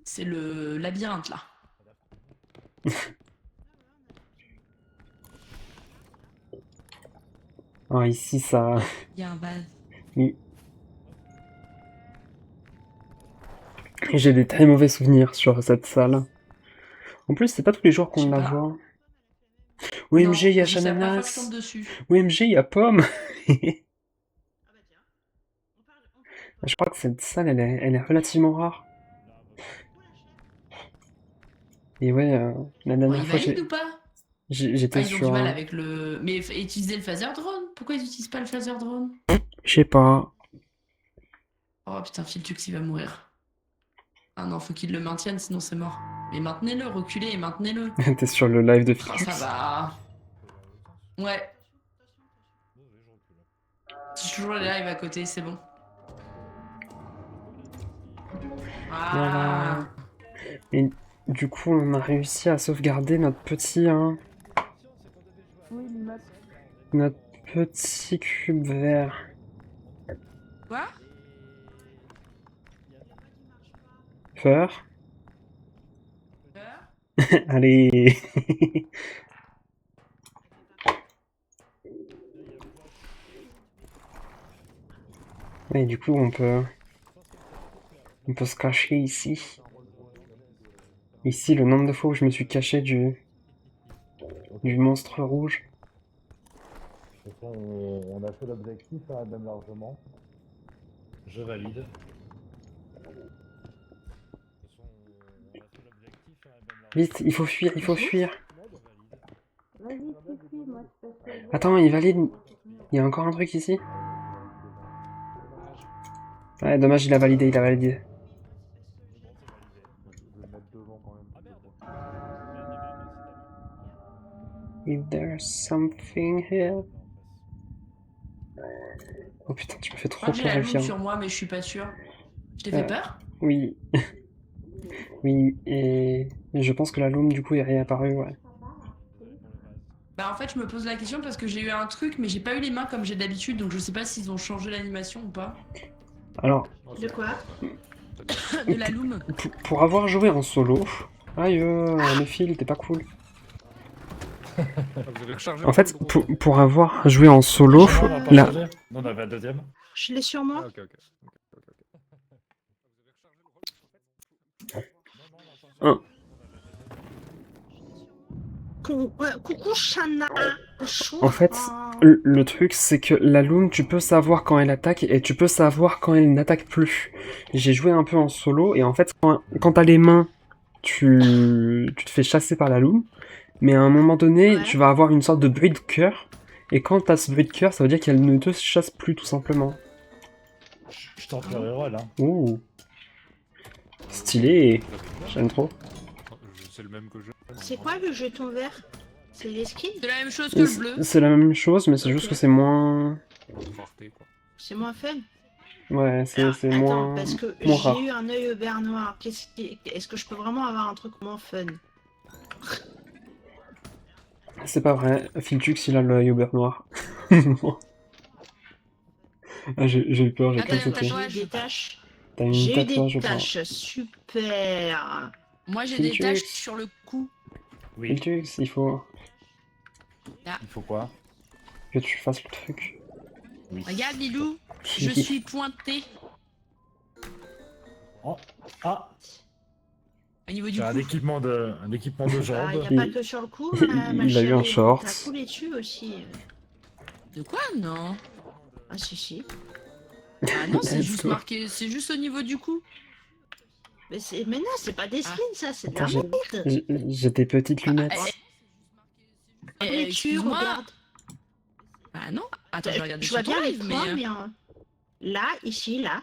c'est le labyrinthe là. Ah, ici, ça... Il y a un vase. Oui. J'ai des très mauvais souvenirs sur cette salle. En plus, c'est pas tous les jours Je qu'on sais la pas. voit. Non, OMG, il y a c'est la première fois que je Chananas. tombe dessus. OMG, il y a Pomme. Ah bah tiens. On parle Je crois que cette salle, elle est relativement rare. Et ouais, la Bon, dernière ils fois, valident ou pas? j'étais Ah, ils ont du sur... mal avec le. Mais utiliser le phaser drone. Pourquoi ils utilisent pas le phaser drone? Je sais pas. Oh putain, Filtux il va mourir. Ah non, faut qu'il le maintienne, sinon c'est mort. Mais maintenez-le, reculez et maintenez-le. T'es sur le live de Ah, Filux. ça va. Ouais, j'ai toujours les lives à côté, c'est bon. Voilà. Ah. Et du coup, on a réussi à sauvegarder notre petit, hein, Oui, l'image. notre petit cube vert. Quoi? Peur. Peur? Allez. Et du coup, on peut se cacher ici. Ici, le nombre de fois où je me suis caché du monstre rouge. De toute façon, on a fait l'objectif, hein, même largement. Je valide. De toute façon, on a fait l'objectif, hein, même largement. Vite, il faut fuir, il faut fuir. Vas-y, suis, moi je passe. Attends, il valide. Il y a encore un truc ici. Ouais, dommage, il a validé, il a validé. Is there something here? Oh putain, tu me fais Je trop crois que j'ai peur, la loupe Elfien. sur moi, mais je suis pas sûre. Je t'ai fait peur? Oui. Oui, et je pense que la Loom, du coup, est réapparue, ouais. Bah en fait, je me pose la question parce que j'ai eu un truc, mais j'ai pas eu les mains comme j'ai d'habitude, donc je sais pas s'ils ont changé l'animation ou pas. Alors, De quoi? De la loom. pour avoir joué en solo... Aïe, le fil, t'es pas cool. Ah, vous avez rechargé En fait, le drone. pour avoir joué en solo, Non, on a pas là... changé. Non, on avait un deuxième. Je l'ai sur moi. Ah, ok. Un. Coucou Shana. En fait, le truc, c'est que la Loom, tu peux savoir quand elle attaque et tu peux savoir quand elle n'attaque plus. J'ai joué un peu en solo et en fait, quand t'as les mains, tu te fais chasser par la Loom. Mais à un moment donné, Ouais. tu vas avoir une sorte de bruit de cœur. Et quand t'as ce bruit de cœur, ça veut dire qu'elle ne te chasse plus, tout simplement. Je tente le reroll, hein. Ouh. Stylé. J'aime trop. C'est le même que je. C'est quoi le jeton vert? C'est les skins? C'est la même chose que le bleu. C'est la même chose, mais c'est juste que c'est moins... Rareté, quoi. C'est moins fun. Ouais, c'est Attends, moins... parce que moins rare. j'ai eu un œil au vert noir. Est-ce que je peux vraiment avoir un truc moins fun? C'est pas vrai. Filtux, il a l'œil au beurre noir. Ah, j'ai eu peur, j'ai Ah, cru t'as que un c'était... tatouage. J'ai eu des taches. T'as une J'ai eu tatouage, des je crois. taches. Super. Moi j'ai des Filtux. taches sur le cou. Oui. Filtux, il faut Il faut quoi? que tu fasses le truc. Oui. Regarde Lilou, je suis pointé. Oh. Ah, Au niveau du j'ai un cou. équipement de Il jambes. n'y a pas que sur le coup. Il a eu un short. T'as coulé dessus aussi. De quoi? Non. Ah si si. Ah non, c'est Let's juste go. marqué, c'est juste au niveau du cou. Mais non, c'est pas des skins ça, c'est de la Attends, j'ai- merde. J'ai des petites lunettes. Coulé dessus, Excuse-moi. regarde. Ah non. Attends, je vais regarder Je sur vois ton bien les live, mais... points, mais là, ici, là,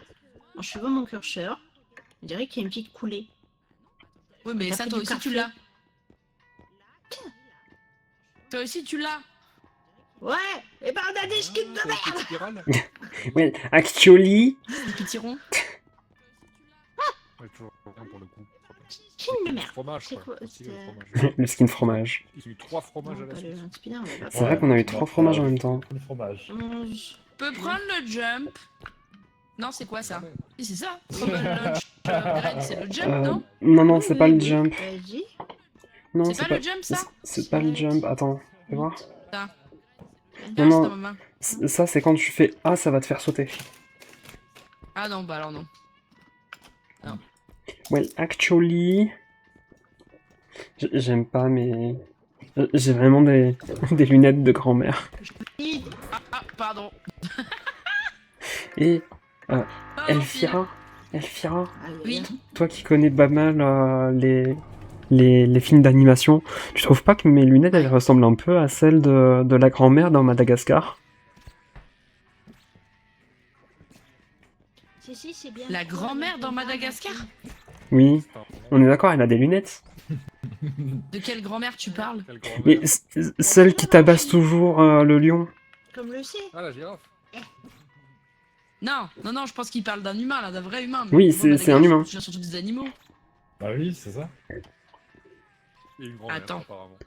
en suivant mon curseur, on dirait qu'il y a une petite coulée. Oui, mais T'as ça, fait toi du aussi, tu café. l'as. Toi aussi, tu l'as. Ouais, et ben on a des skins de merde. Spirale. Ouais, actually... Des petits ronds. Ouais, toujours rien pour le coup. Film de merde. Fromage, C'est quoi. quoi, Aussi, le c'est- fromage. Le skin fromage. Ils ont eu 3 fromages à Non, la pas suite. le Inspire, on va pas C'est vrai qu'on a eu 3 fromages en même temps. Le fromage. Mange. Je peux prendre le jump. Non, c'est quoi ça? Ouais. Oui, c'est ça. Trouble lunch. Greg, c'est le jump, non? Non, Oui, c'est pas oui, le oui, jump. Vas-y. Non, C'est pas le jump, ça? c'est pas le jump. Attends, fais voir. Ça. Non, Lâche non. dans ma main. Ça, c'est quand tu fais A, ça va te faire sauter. Ah non, bah alors non. Well, actually... J'aime pas, mais... J'ai vraiment des, des lunettes de grand-mère. Ah, pardon. Et Ah, Elfira, Elfira, Ah, Oui. toi qui connais pas mal les films d'animation, tu trouves pas que mes lunettes elles ressemblent un peu à celles de la grand-mère dans Madagascar? Si, c'est bien. La grand-mère dans Madagascar? Oui, on est d'accord, elle a des lunettes. De quelle grand-mère tu parles? Quelle grand-mère. Mais celle qui tabasse toujours le lion. Comme le sait. Ah, la girafe. Non, non, non, je pense qu'il parle d'un humain, là, d'un vrai humain. Oui, Bon, c'est Madagascar, un humain. Je surtout des animaux. Bah oui, c'est ça. Et une grand-mère, Attends. apparemment.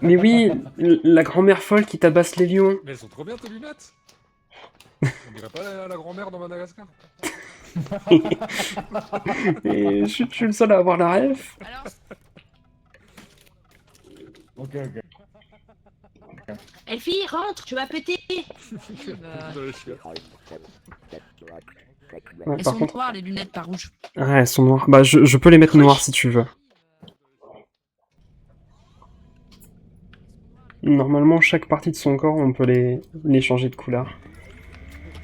Mais oui, la grand-mère folle qui tabasse les lions. Mais elles sont trop bien, tes lunettes. On dirait pas la grand-mère dans Madagascar. Et je suis le seul à avoir la ref. Alors, Ok, ok. Elfie, rentre, tu vas péter. bah, Dans le chien. Ouais, elles par sont contre, noires, les lunettes, pas rouges. ah, elles sont noires. Bah, je peux les mettre noires si tu veux. Normalement, chaque partie de son corps, on peut les changer de couleur.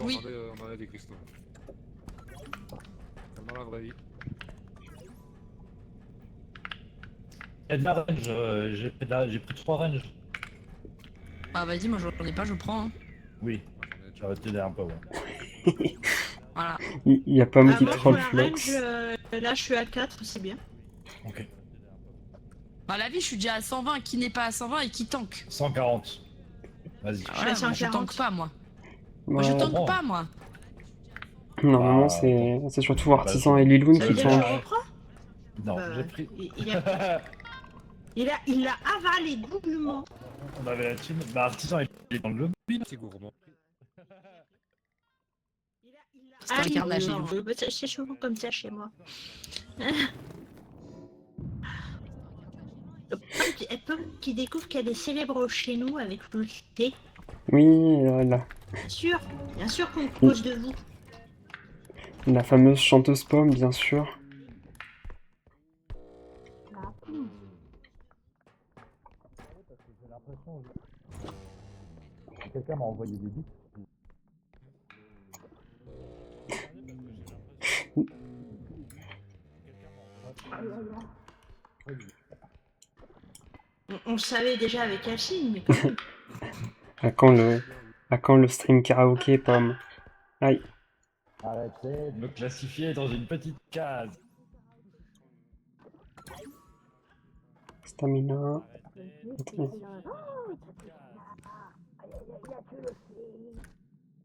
Oui. On en a des cristaux. Comme dans la vraie vie. Il y a de la range, j'ai pris 3 ranges. Ah, vas-y, moi, j'en ai pas, je prends. Hein. Oui, Moi, j'en ai déjà. j'aurais t'aider un peu, ouais. Voilà. Il y a Pomme qui moi, troll pour la Flox. range, là, je suis à 4, c'est bien. Ok. Bah, la vie, je suis déjà à 120. Qui n'est pas à 120 et qui tank? 140. Vas-y. Ah, voilà, suis à moi, je 140. tank pas, moi. Moi, je Ouais, tank bon. pas, moi. normalement, Bah, c'est surtout Artisan et Liloun Ça qui veut dire que tankent. je reprends. Non, Bah, j'ai pris. il a avalé doublement. On avait la team. Bah, Artisan, il est dans le lobby. Petit gourmand. C'est un carnage, non, il est c'est souvent comme ça chez moi. Pomme qui découvre qu'elle est célèbre chez nous avec le thé. Oui, Bien sûr qu'on cause de vous. la fameuse chanteuse Pomme, bien sûr. J'ai l'impression. Quelqu'un m'a envoyé des bits. On le savait déjà avec Alcine, mais quand même. À quand le stream karaoké, Pomme? Aïe. Arrêtez de me classifier dans une petite case. Stamina.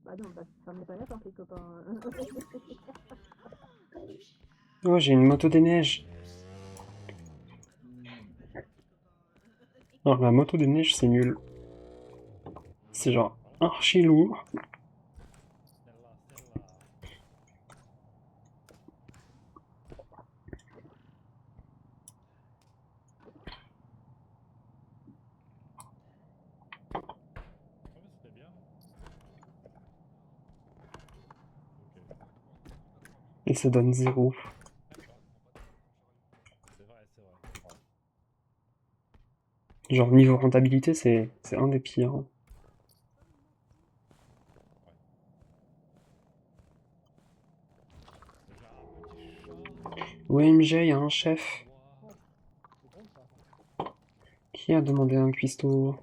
Bah non, bah ça n'est pas là quand les copains. Oh, j'ai une moto des neiges. Alors, la moto des neiges, c'est nul. C'est genre archi lourd. Et ça donne 0. Genre, niveau rentabilité, c'est un des pires. OMG, il y a un chef. Qui a demandé un cuistot?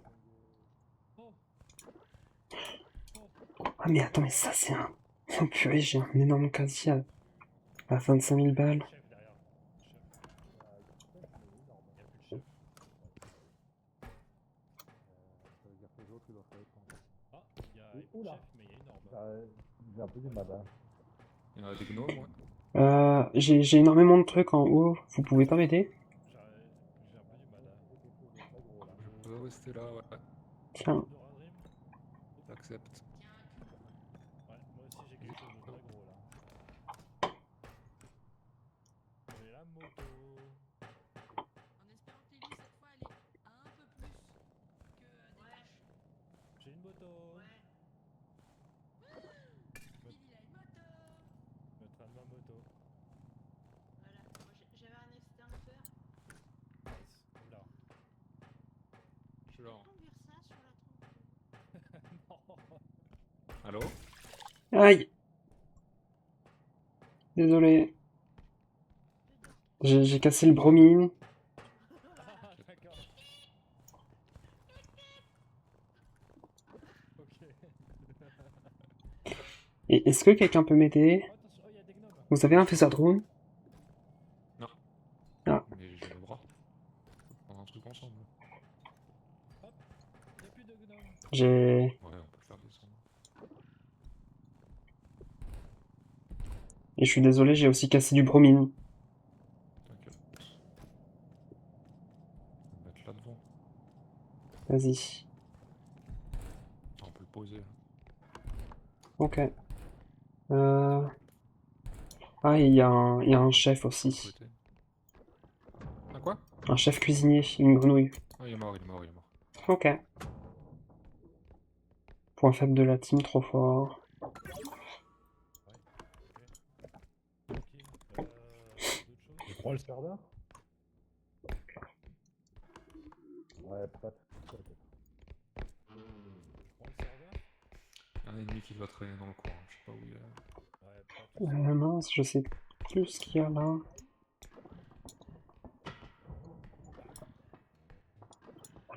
Ah mais attends, mais ça c'est un... Oh purée, j'ai un énorme casier à 25 000 balles. J'ai un peu du mal. Il y en a des gnomes, ouais. J'ai énormément de trucs en haut. Vous pouvez pas m'aider? J'ai un peu du mal à. Pas gros là. Je peux rester là, ouais. Tiens. J'accepte. Ouais, moi aussi j'ai quelque chose de très gros là. J'ai la moto. En espérant que Lily, cette fois, elle est un peu plus que des vaches. J'ai une moto. Lily, il a une moto. Je me traîne ma moto. Voilà, moi j'avais un extincteur. Nice. Oula. Je suis là. Conduire ça sur la trompe. Non. Allô? Aïe! Désolé. J'ai cassé le bromine. Ah, d'accord. Ok. Et est-ce que quelqu'un peut m'aider? Oh, attention, oh, il y a des gnomes. Vous avez un phaser drone? Non. Ah. Mais j'ai le bras. Faut prendre un truc ensemble. Hop, il n'y a plus de gnomes. J'ai... Ouais, on peut le faire descendre. Et je suis désolé, j'ai aussi cassé du bromine. T'inquiète. On va mettre là devant. Vas-y. Ah, on peut le poser. Là. Ok. Ah, et il y a un chef De aussi. côté. Ah quoi? Un chef cuisinier, une grenouille. Ah, il est mort, il est mort, il est mort. Ok. Point faible de la team, trop fort. Ok. D'autres choses? Je prends le serveur? Ouais, pas trop. Je prends le serveur? Un ennemi qui doit traîner dans le coin. Je sais pas où il est. Ouais, pas trop. Mince, je sais plus ce qu'il y a là.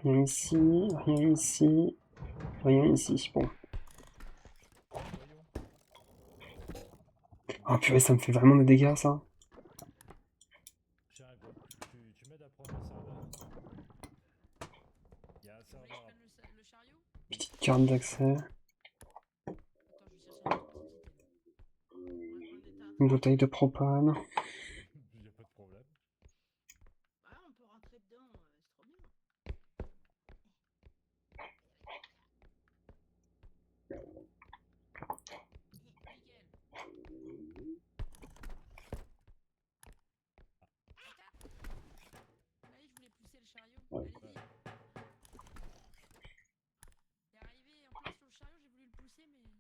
Rien ici, rien ici, rien ici. Bon. Voyons. Oh purée, ça me fait vraiment des dégâts ça. J'ai un go. Tu m'aides à prendre le serveur? Il y a un Vous voulez que je serveur. prenne le chariot? Petite carte d'accès. Attends, je vais chercher un tout petit item. Une bouteille de propane. Il n'y a pas de problème. Ouais, on peut rentrer dedans, c'est trop bien. Nickel. Allez, je voulais pousser le chariot. Allez-y. Il est arrivé en plein sur le chariot, j'ai voulu le pousser, mais.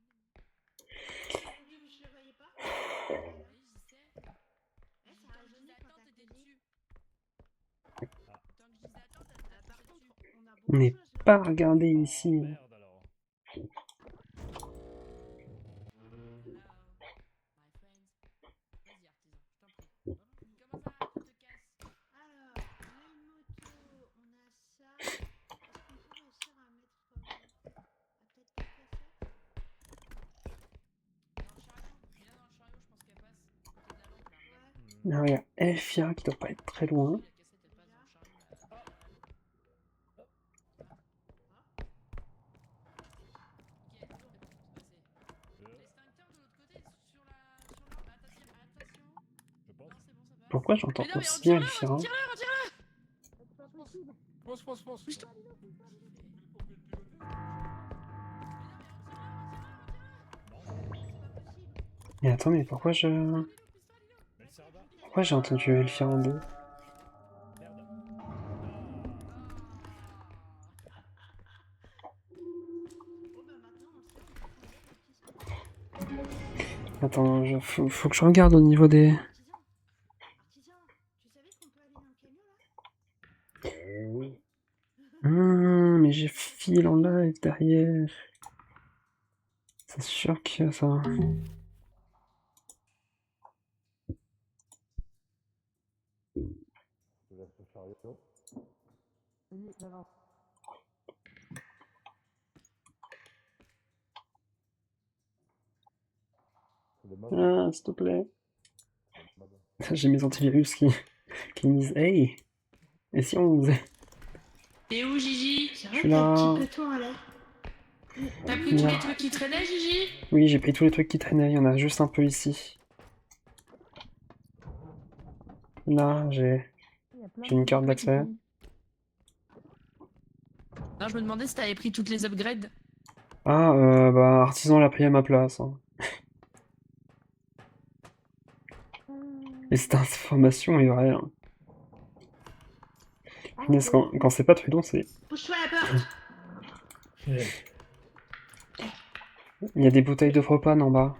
Je le voyais pas. Oui, j'y sais. Ouais, Tant ça a que je résonné disais quand attends, t'as t'étais posé. dessus. Tant que je disais attends, t'as Par poussé contre, dessus. on a On beaucoup de n'est choses là. pas regardé Oh ici. merde alors. Hello, my friends. Vas-y, artisan, je t'en prie. Comment ça va, tu te casses? Alors, on a une moto, on a ça. Est-ce qu'on peut réussir à mettre. À peut-être pas casser? Dans le chariot? Mais là, dans le chariot, je pense qu'elle passe. Côté de la lampe, là, regarde. Ouais. Là, il y a Elfia qui doit pas être très loin. La cassette, elle passe dans le chariot, là. Ah. Ok, c'est bon, c'est passé. L'extincteur de l'autre côté, sur la. Attention, attention. Je pense. Non, c'est bon, ça passe. Pourquoi j'entends Mais non, mais aussi Elfia? retire-le, retire-le. Fonce, fonce, fonce! Bouge-toi. Mais attends, mais pourquoi je... Mais le serveur. Pourquoi j'ai entendu Elfia en deux? Merde. Bon, bah maintenant on sait, on peut conduire le petit sang. Attends, faut que je regarde au niveau des... Artisan, tu savais qu'on peut aller dans le camion là? Mais j'ai fil en live derrière. C'est sûr que ça... Je laisse le chariot. Ah, s'il te plaît. J'ai mes antivirus qui me disent « Hey, et si on faisait... T'es où, Gigi? C'est Je vrai suis que t'as là. un petit péton à l'air. T'as pris tous les trucs qui traînaient, Gigi? Oui, j'ai pris tous les trucs qui traînaient, il y en a juste un peu ici. Là, j'ai une carte d'accès. Non, je me demandais si t'avais pris toutes les upgrades. Ah, bah, Artisan l'a pris à ma place. Hein. Et cette information est vraie. Hein. Punaise, quand c'est pas Trudon, c'est... Pousse-toi la porte. Il y a des bouteilles de propane en bas.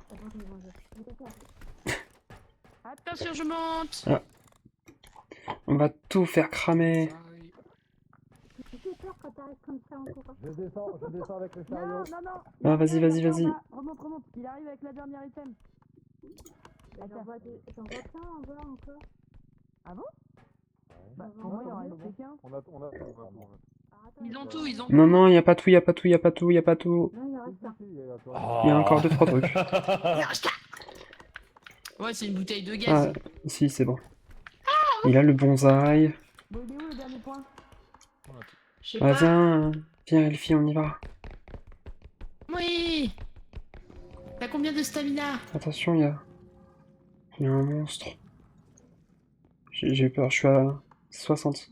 Attention, je monte. Ah. On va tout faire cramer. Aïe. Tu fais peur quand t'arrives comme ça en courant. Je descends avec le chariot. Non. Ah, vas-y, vas-y, vas-y. Remonte. Il arrive avec la dernière item. J'en vois plein en bas encore. Ah bon? Bah, pour moi, il y en reste qu'un. On a Ils ont tout, ils ont Non, non, y a pas tout, y a pas tout, y a pas tout, y a pas tout. Non, il en reste un. Il y a encore 2-3 trucs. Ouais, c'est une bouteille de Ah, gaz. si, c'est bon. Il a le bonsaï. Bon, il est où le dernier point? Je sais Ah, pas. viens, Elfie, on y va. Oui. T'as combien de stamina? Attention, il y a un monstre. J'ai eu peur, je suis à 60.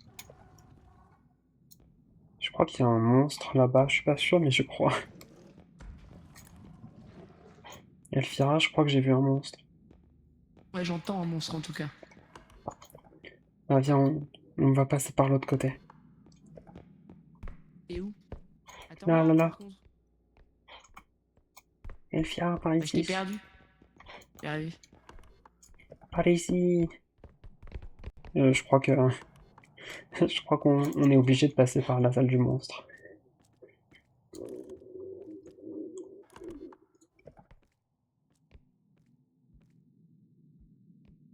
Je crois qu'il y a un monstre là-bas, je suis pas sûr, mais je crois. Elfira, je crois que j'ai vu un monstre. Ouais, j'entends un monstre en tout cas. Ah, viens, on va passer par l'autre côté. Et où? Attends, Là, là, là. par contre. Elfira, par Je t'ai ici. perdu. Perdu. Par ici. Je crois que... je crois qu'on est obligé de passer par la salle du monstre.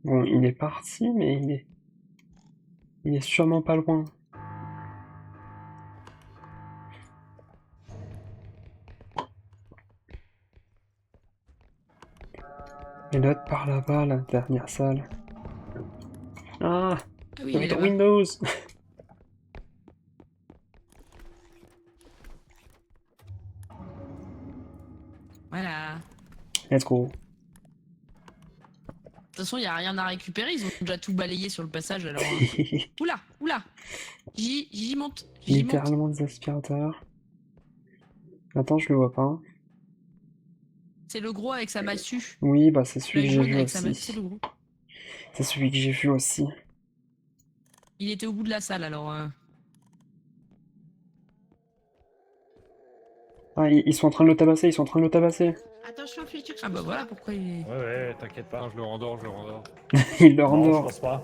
Bon, il est parti, mais il est sûrement pas loin. Et l'autre par là-bas, la dernière salle. Ah, Ah oui, il est Little là-bas. Windows. Voilà. Let's go. De toute façon, il n'y a rien à récupérer. Ils ont déjà tout balayé sur le passage. Alors. Oula. J'y monte. J'y monte. Littéralement des aspirateurs. Attends, je le vois pas. C'est le gros avec sa massue. Oui, bah c'est celui Le que j'ai jaune vu avec sa massue, c'est aussi. le gros. C'est celui que j'ai vu aussi. Il était au bout de la salle alors. Ah, ils sont en train de le tabasser, ils sont en train de le tabasser. Attention, Filtux. Ah bah voilà pourquoi il est. Ouais, t'inquiète pas. Non, je le rendors. Il le Non, je rendort. pense pas.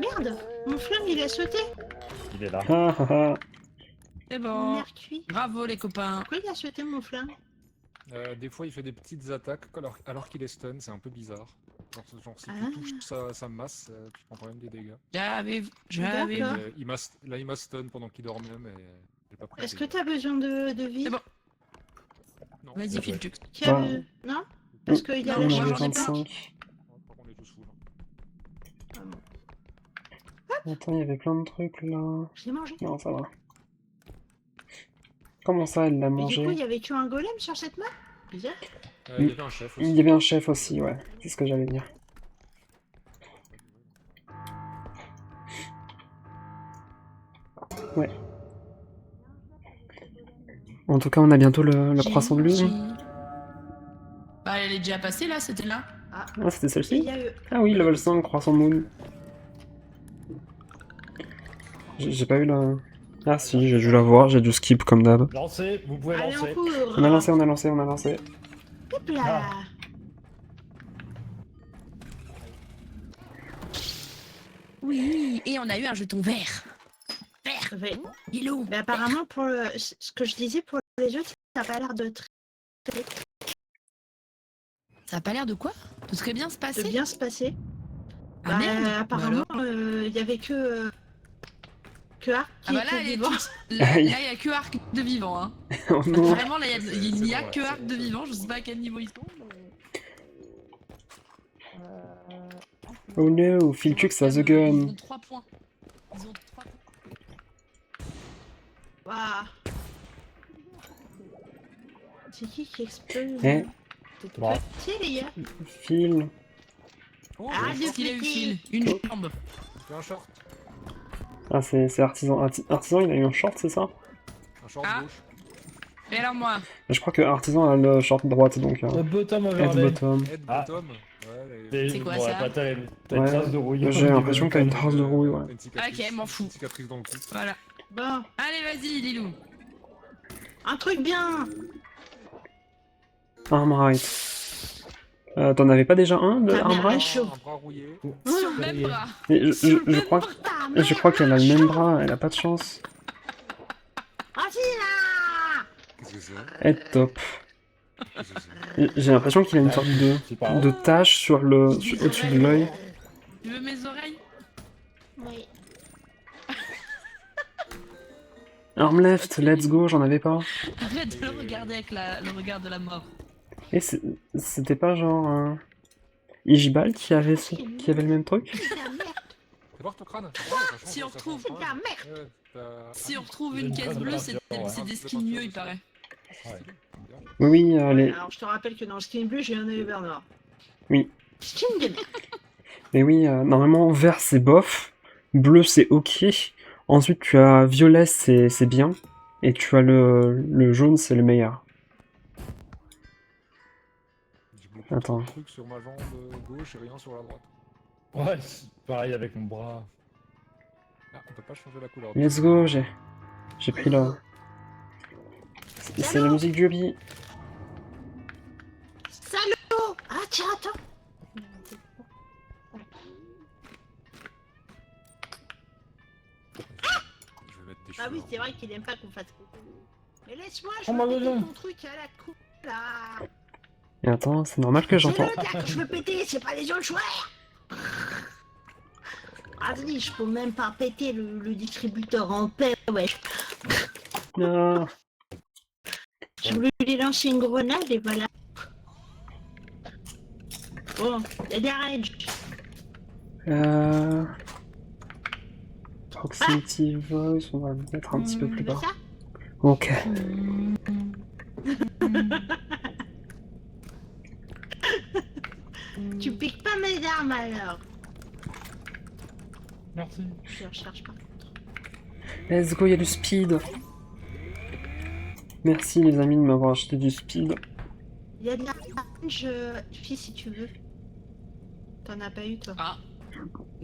Merde, mon flingue il a sauté. Il est là. Ah, ah, ah. C'est Mon bon. air cuit. Bravo les copains. Pourquoi il a sauté mon flingue? Des fois, il fait des petites attaques alors qu'il est stun, c'est un peu bizarre. Genre si Ah. tu touches sa masse, tu prends quand même des dégâts. J'avais. D'accord. Là, il m'a stun pendant qu'il dormait, mais j'ai pas pris. Est-ce que t'as besoin de vie? C'est bon. Non. Vas-y Ouais. Filtux. Qui a Bah. Non? Parce qu'il a Non, On lâché moi, avait mon j'en ai épée. 25. Par contre, on est tous full. Ah bon. Attends, il y avait plein de trucs là. Je l'ai mangé. Non, ça va. Comment ça, elle l'a Mais du coup, il mangé? y avait qu'un golem sur cette map? Bizarre. Il y avait un chef Il aussi. y avait un chef aussi, ouais. C'est ce que j'allais dire. Ouais. En tout cas, on a bientôt le croissant de lune. Bah elle est déjà passée là, c'était là. Ah, c'était Et il celle-ci? y a eu. Ah oui, level 5, croissant de moon. J'ai pas eu la... Ah si, j'ai dû la voir, j'ai dû skip comme d'hab. Lancez, vous pouvez Allez, lancer. on court. On a lancé, on a lancé, on a lancé. Hop là. Ah. Oui, et on a eu un jeton vert. Ouais. Il est où? Mais apparemment, pour ce que je disais pour les autres, ça n'a pas l'air de Ça a pas l'air de quoi? De très bien se passer? bien se passer. Ah merde! Apparemment, Bah alors il y avait que Arc qui Ah bah là, était elle est vivant. là, il y a que arc de vivant. Hein. Oh non. Vraiment, là, il n'y a bon, que ouais, arc c'est de bon. vivant. Je sais pas à quel niveau ils sont. Oh no, Filtux a the gun. Ils ont 3 points. Ils ont 3 points. Waouh. C'est qui explose? Eh, C'est Bon. petit, les gars. Phil. Oh, Ah, il du Qu'est-ce qu'il a eu, Phil? petit. Une jambe. fait un short. Ah, c'est Artisan. Artisan, il a eu un short, c'est ça? Un short Ah. gauche. Et alors moi? Je crois que Artisan a le short droite, donc... Bottom head overlay. bottom. Head Ah. bottom. Ouais, C'est quoi, bon, ça? pas terrible. T'as une Ouais, trace de rouille. j'ai l'impression que t'as une trace de rouille, ouais. T'as une cicatrice. Ok, m'en fous. Une cicatrice dans le cou. Voilà. Bon, Allez, vas-y, Lilou. un truc bien. Arm right. T'en avais pas déjà un de Ta arm mère, right? chaud. Un bras rouillé. Sur le même bras. Mais Sur le même crois, bras. je crois qu'elle a le même bras, elle a pas de chance. Vas-y là. Qu'est-ce que c'est? Head top. Qu'est-ce que c'est? J'ai l'impression qu'il a une sorte C'est pas de tache sur le au-dessus de l'œil. Tu veux mes oreilles? Oui. Arm left, let's go, j'en avais pas. Arrête de le regarder avec le regard de la mort. Et c'était pas genre Ijibal qui avait le même truc? C'est de la merde. Fais voir ton crâne. Ouais, ça change, Si on ça retrouve- change. C'est de la merde. Ouais, t'as- Si on retrouve J'ai une une caisse trace de bleue, peinture, ouais. c'est des skins mieux, il paraît. Ouais. Oui, oui, les... Alors, je te rappelle que dans le skin bleu, j'ai un œil vert noir. Oui. Skin de merde. Mais oui, normalement vert c'est bof, bleu c'est ok, ensuite tu as violet c'est bien, et tu as le jaune c'est le meilleur. J'ai beaucoup Attends. de trucs sur ma jambe gauche et rien sur la droite. Ouais, c'est pareil avec mon bras. Ah, on peut pas changer la couleur. Let's go, j'ai pris la... C'est la musique du hobby. Salaud. Ah, tiens, attends. Je vais mettre des Ah oui, cheveux, c'est hein. vrai qu'il aime pas qu'on fasse coucou. Mais laisse-moi, je Oh, ma veux péter maison. ton truc à la coupe, là. Et attends, c'est normal que C'est j'entends... le gars que je veux péter, c'est pas les autres joueurs. Ah oui, je peux même pas péter le distributeur en paix, wesh. Ah, Je voulais lui lancer une grenade et voilà. Bon, il y a des rage. Proximity voice, on va le mettre un petit peu plus Tu veux bas. ça? Ok. Tu piques pas mes armes alors. Merci. Je recherche pas. Let's go, il y a du speed. Merci les amis de m'avoir acheté du speed. Il y a de la rage, fille si tu veux. T'en as pas eu toi. Ah,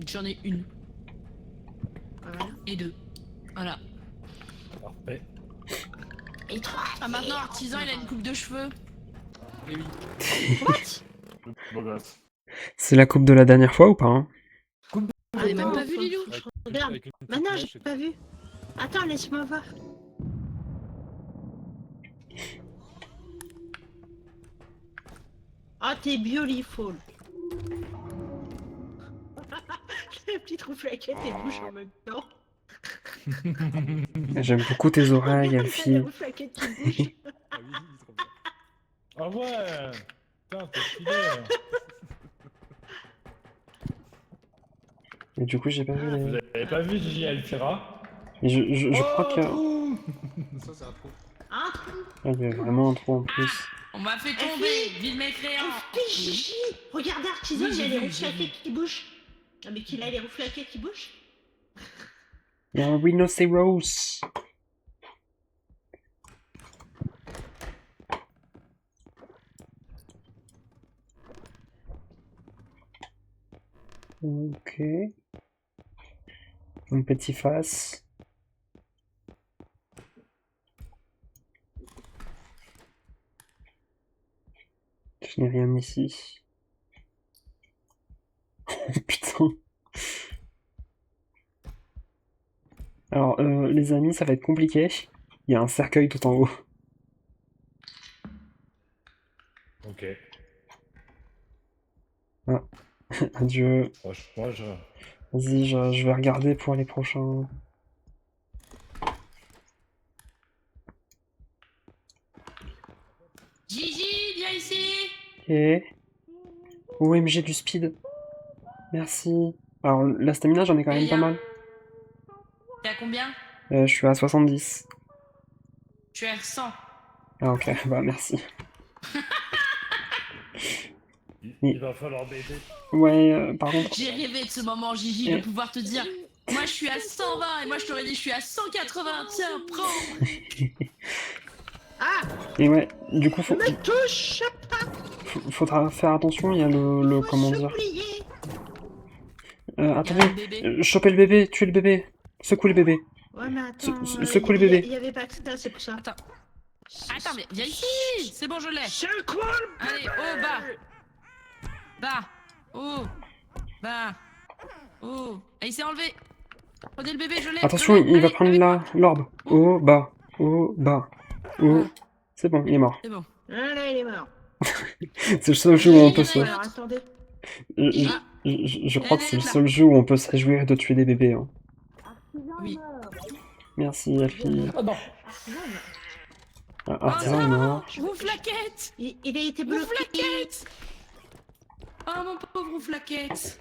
j'en ai une Voilà. et deux. Voilà. Parfait. Et trois. Ah, maintenant, Artisan, il a une coupe de cheveux. Eh oui. What? Beau gosse. C'est la coupe de la dernière fois ou pas hein? Vous avez même Attends, pas vu, faut- Lilou? faut que je regarde. Avec une petite Bah non, mèche j'ai et pas vu. Attends, laisse-moi voir. Ah, t'es beautiful. La petite rouflaquette et bouche en même temps. J'aime beaucoup tes oreilles, La Elfie. rouflaquette qui bouge. Ah oui, trop bien. Ah ouais. Putain, t'es stylé. Et du coup, j'ai pas vu Vous les... avez pas vu Gigi Alfira? Et je crois que... Ça, c'est un trou. Un trou. Ah, il y a vraiment un trou en plus. On m'a fait tomber, ville mécréant. Gigi. Regarde Artisan, Oui, il y a j'ai les vu, j'ai rouflaquettes qui bougent. Ah mais qu'il a les rouflaquettes qui bougent. Il y a un rhinocéros. Ok. Un petit face. Je n'ai rien ici. Putain. Alors, les amis, ça va être compliqué. Il y a un cercueil tout en haut. Ok. Adieu. Franchement, Vas-y, je vais regarder pour les prochains. Gigi, viens ici. Ok. OMG du speed. Merci. Alors, la stamina, j'en ai quand même pas mal. T'es à combien? Je suis à 70. Je suis à 100. Ah, ok, bah merci. Il va falloir baiser. Ouais, par contre... J'ai rêvé de ce moment, Gigi, de pouvoir te dire moi je suis à 120 et moi je t'aurais dit je suis à 180. Tiens, prends. Ah, Et ouais, du coup, ne me touche faudra faire attention, il y a le pas, comment dire... oublier. Il y a Attendez, un bébé. chopez le bébé, tuez le bébé. Secouez le bébé. Ouais, mais attends, Secoue le bébé. il y avait pas que ça, c'est pour ça. Attends. Attends, viens ici. C'est bon, je l'ai. Secoue le Allez, bébé. oh, bas. Oh. Bas. Oh. Et il s'est enlevé. Prenez le bébé, je l'ai. Attention, je l'ai. il va Allez, prendre avec la moi. l'orbe. Oh, bas. Oh, bas. Oh. Ah. C'est bon, il est mort. C'est bon. Allez, il est mort. C'est le seul jeu où on peut se... Alors, attendez. Je, Ah. je crois que c'est le Là. seul jeu où on peut se réjouir de tuer des bébés. Hein. Artisan Oui. est mort. Merci, Elfie. Oh non. Ah, Artisan est mort. Vous flaquette. Il a été Vous bloqué. flaquette. Oh, mon pauvre flaquette.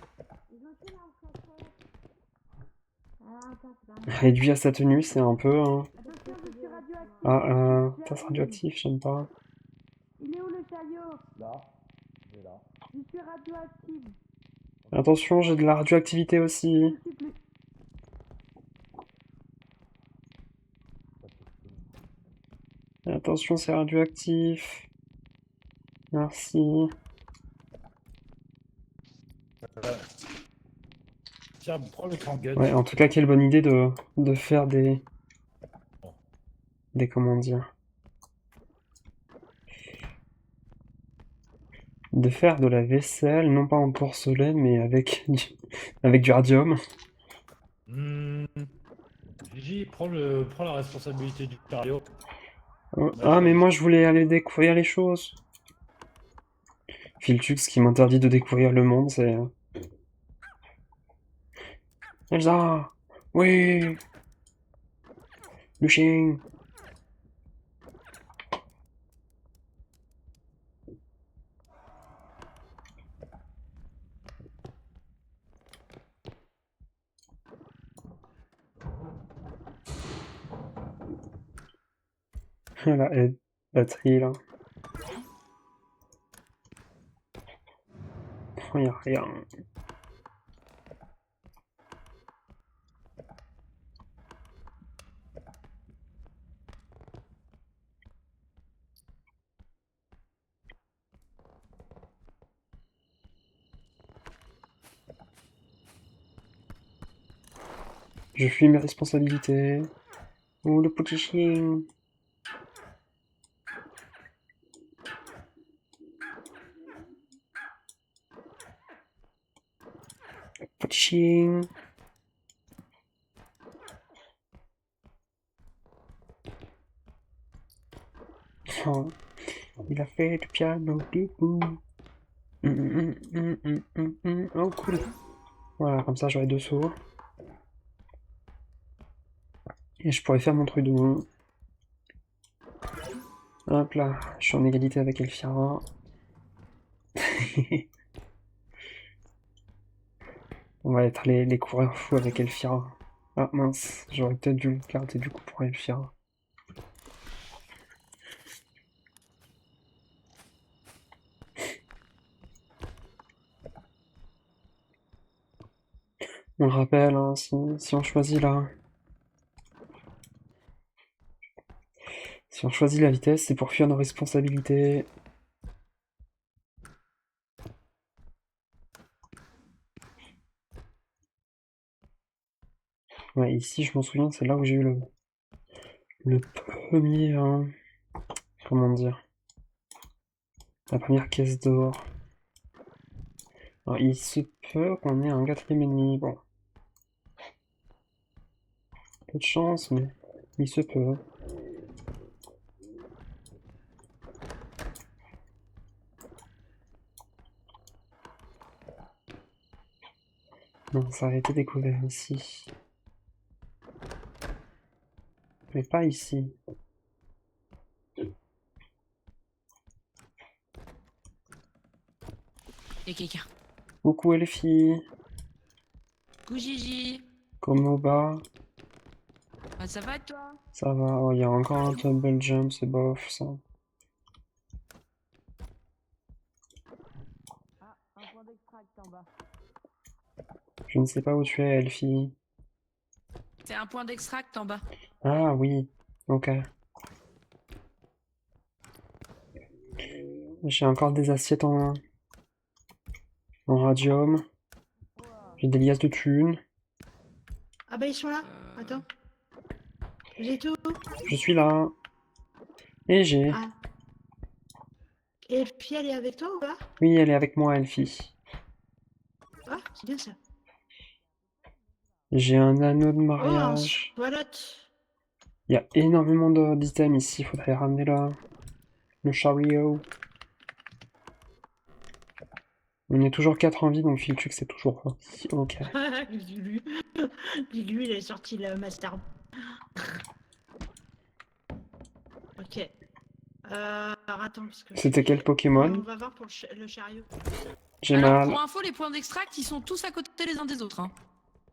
Ils ont tué la flaquette. Ah, attends, c'est pas Réduit à sa tenue, c'est un peu... Hein. Attention, je suis radioactif. Tasse radioactif, j'aime pas. Il est où le chariot? Là. Il est là. Je suis radioactif. Attention, j'ai de la radioactivité aussi. Je suis plus. Attention, c'est radioactif. Merci. Tiens, prends le grand gun. Ouais, en tout cas, quelle bonne idée de faire des... Comment dire... De faire de la vaisselle, non pas en porcelaine, mais avec avec du radium. Gigi, prends la responsabilité du chariot. Ah, mais moi je voulais aller découvrir les choses. Philtux qui m'interdit de découvrir le monde, c'est... Elsa! Oui! Le chien! La batterie là. Oh, y a rien. Je fuis mes responsabilités. Oh, le petit chien. Petit chien. Oh, il a fait du piano debout. Oh, cool. Voilà, comme ça j'aurai 2 sauts. Et je pourrais faire mon truc de bon. Hop là, je suis en égalité avec Elfira. On va être les coureurs fous avec Elfira. Ah mince, j'aurais peut-être dû le garder du coup pour Elfira. On le rappelle, hein, si on choisit là. Si on choisit la vitesse, c'est pour fuir nos responsabilités. Ouais, ici, je m'en souviens, c'est là où j'ai eu le premier... comment dire? La première caisse d'or. Alors, il se peut qu'on ait un 4ème ennemi, bon. Peu de chance, mais il se peut. Non, ça a été découvert ici. Mais pas ici. Et quelqu'un. Coucou les filles. Coucou Gigi. Comment va? Ah, ça va toi? Ça va. Oh, il y a encore un double jump, c'est bof ça. d'extract en bas. Je ne sais pas où tu es, Elfie. C'est un point d'extract en bas. Ah oui, ok. J'ai encore des assiettes en radium. J'ai des liasses de thunes. Ah bah ils sont là. Attends. Vous êtes où? Je suis là. Et j'ai... Ah. Et puis elle est avec toi ou pas? Oui, elle est avec moi, Elfie. Ah, c'est bien ça. J'ai un anneau de Oh, mariage. voilà. Il y a énormément d'items ici, il faudrait ramener le chariot. On est toujours 4 en vie, donc Philtux c'est toujours parti. Ok. Lui, il a sorti le master. Ok. Alors attends, parce que C'était quel on Pokémon? va voir pour le chariot. J'ai Alors, mal. pour info, les points d'extract, ils sont tous à côté les uns des autres. Hein.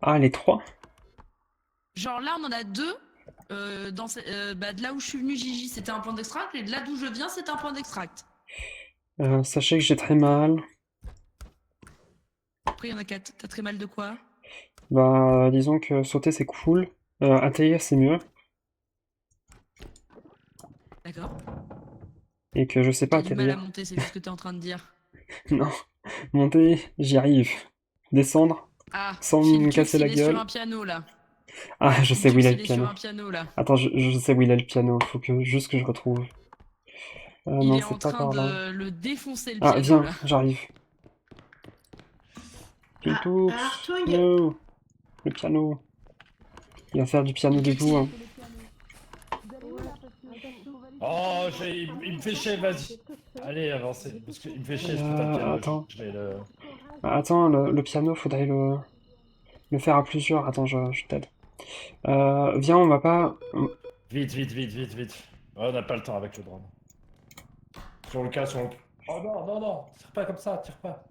Ah, les 3? Genre là, on en a 2. De là où je suis venu, Gigi, c'était un point d'extract. Et de là d'où je viens, c'est un point d'extract. Sachez que j'ai très mal. Après, il y en a 4. T'as très mal de quoi? Bah, disons que sauter c'est cool. Atterrir c'est mieux. D'accord. Et que je sais pas T'as du mal à atterrir. monter, c'est juste ce que t'es en train de dire. Non. Monter, j'y arrive. Descendre, Ah, sans me Philtux, casser la il est sur gueule. un piano là. Ah, je sais où Philtux, il a il le est sur piano. un piano là. Attends, je sais où il a le piano. Faut que juste que je retrouve. Il Non, est en c'est pas train par là. de le défoncer le Ah, piano viens, là. j'arrive. Ah, Philtux, alors toi, no. Le piano. Il va faire du piano Quel debout. Hein. Vous allez où là? Parce que on va aller Oh, chercher- il me fait chier, vas-y. Allez, avancez. Parce qu'il me fait chier, ce putain de piano. Attends. Je vais le... Attends, le piano, faudrait le faire à plusieurs. Attends, je t'aide. Viens, on va pas... Vite, vite, vite, vite, vite. Oh, on n'a pas le temps avec le drone. Sur le cas, sur le... Oh non, non, non. Tire pas comme ça, tire pas.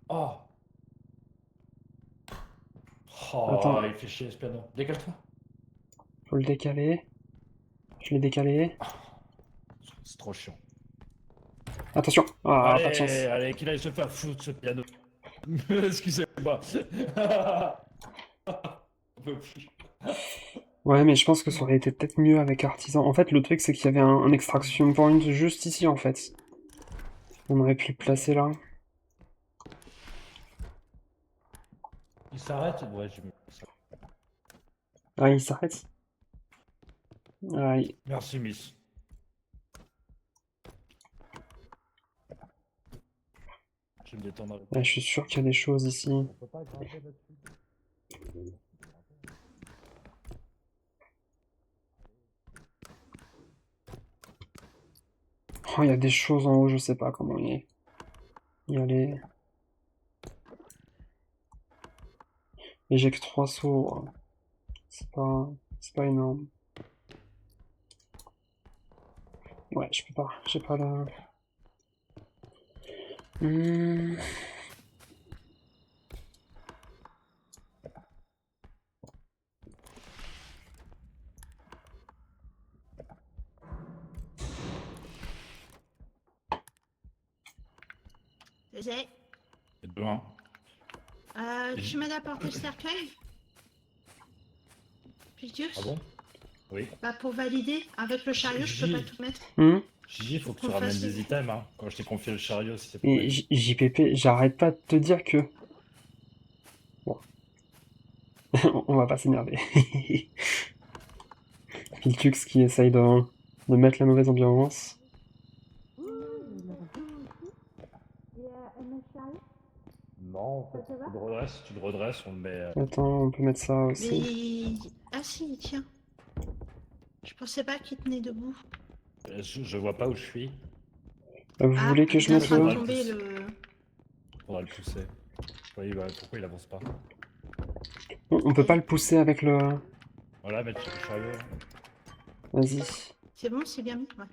Oh. Oh, Attends. il fait chier ce piano. Décale-toi. Faut le décaler. Je l'ai décalé. C'est trop chiant. Attention. Ah, Allez, pas de chance. allez, qu'il aille se faire foutre ce piano. Excusez-moi. On peut plus. Ouais, mais je pense que ça aurait été peut-être mieux avec Artisan. En fait, le truc, c'est qu'il y avait un extraction point juste ici, en fait. On aurait pu le placer là. Il s'arrête? Ouais, je... Ah, il s'arrête. Aïe. Merci, Miss. Je vais me détendre avec Ouais, je suis sûr qu'il y a des choses ici. On peut pas grimper là-dessus. Oh, il y a des choses en haut, je sais pas comment y aller. Et j'ai que 3 sauts. C'est pas énorme. Ouais, je peux pas. J'ai pas la... C'est- C'est loin. tu m'as apporté le cercueil? Philtux? Ah bon? Oui. Bah pour valider, avec le chariot, je peux pas tout mettre. Gigi, faut que tu Qu'on ramènes fasse- des items, hein. Quand je t'ai confié le chariot, c'était pour... Et JPP, j'arrête pas de te dire que... Bon. On va pas s'énerver. Philtux qui essaye de mettre la mauvaise ambiance. Non, en fait, tu le redresses, on le met... Attends, on peut mettre ça aussi. Mais... Ah si, tiens. Je pensais pas qu'il tenait debout. Je vois pas où je suis. Vous voulez que il je est en mette train de le... tomber le... Faudra le pousser. Oui, bah, pourquoi il avance pas? On peut pas le pousser avec le... Voilà, mettre le chariot. Vas-y. C'est bon, c'est bien mis, ouais.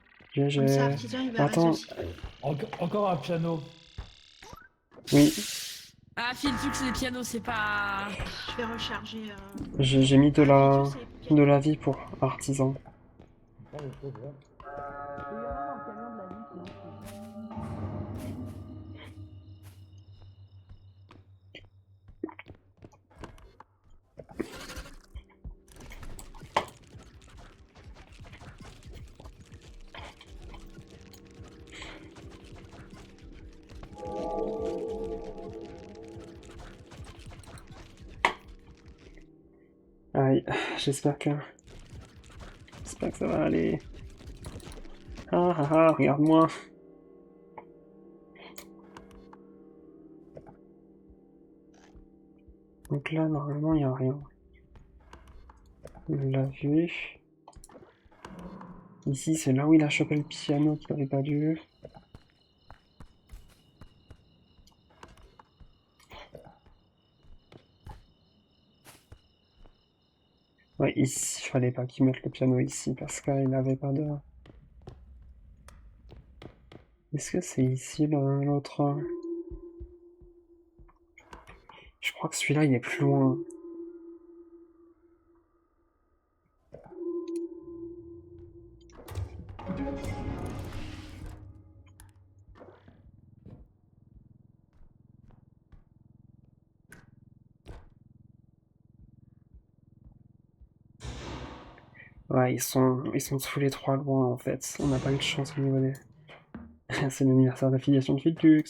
J'ai... Comme ça, Artisan, il va Attends. rester aussi. Encore un piano. Oui, Ah, Philtux, les pianos, c'est pas. Je vais recharger... j'ai mis de Ah, Philtux, c'est- de la vie pour Artisan. Il y en a dans le camion de la vie, c'est bon. Aïe, j'espère que... J'espère que ça va aller. Ah ah ah, regarde-moi. Donc là, normalement, il n'y a rien. On l'a vu. Ici, c'est là où il a chopé le piano qu'il n'avait pas dû. Ouais, ici, il fallait pas qu'il mette le piano ici parce qu'il n'avait pas de... Est-ce que c'est ici l'autre? Je crois que celui-là, il est plus loin. Ouais, ils sont tous les trois loin en fait. On n'a pas eu de chance au niveau des... C'est l'anniversaire d'affiliation de Filtux.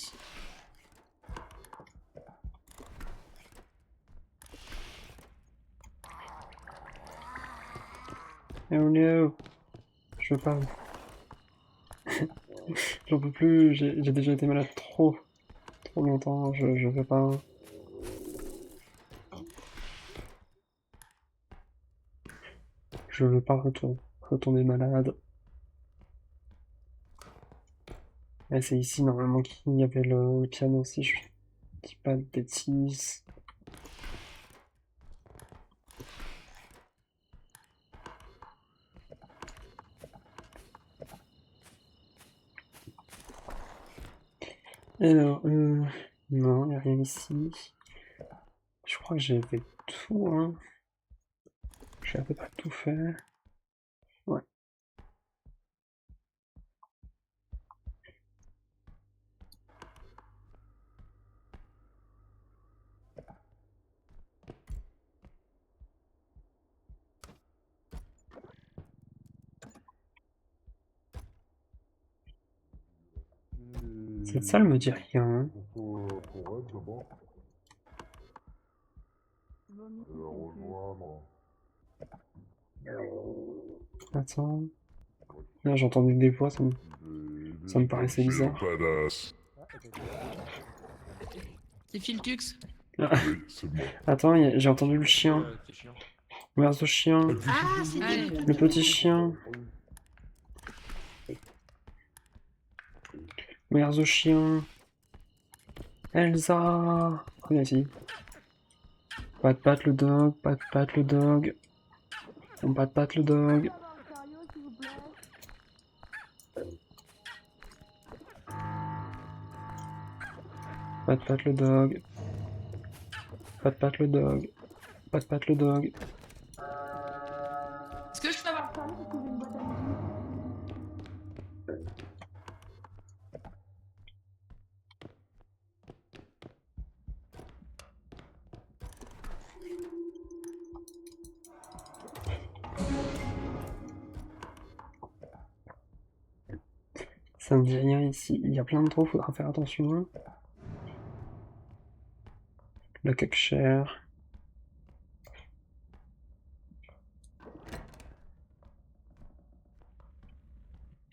Oh no. Je veux pas. J'en peux plus, j'ai déjà été malade trop longtemps, je veux pas. Je veux pas retourner malade. Et c'est ici normalement qu'il y avait le piano si je dis pas de bêtises. Alors, non, il n'y a rien ici. Je crois que j'ai fait tout, hein. J'ai à peu près tout fait. Ouais. Cette salle me dit rien, hein. Attends. Là, j'ai entendu des voix, ça me paraissait bizarre. C'est Filtux. Ah. Attends, j'ai entendu le chien. Petit chien. Where's the chien? Ah, c'était Allez. Le petit chien. Where's the chien? Elsa! Regarde ici. Pat le dog, pat le dog. On pat le dog. Pat le dog. Pat le dog. Pat le dog. Est-ce que je peux avoir... Ça me dit rien ici. Il y a plein de trous, faudra faire attention. Le cupshare.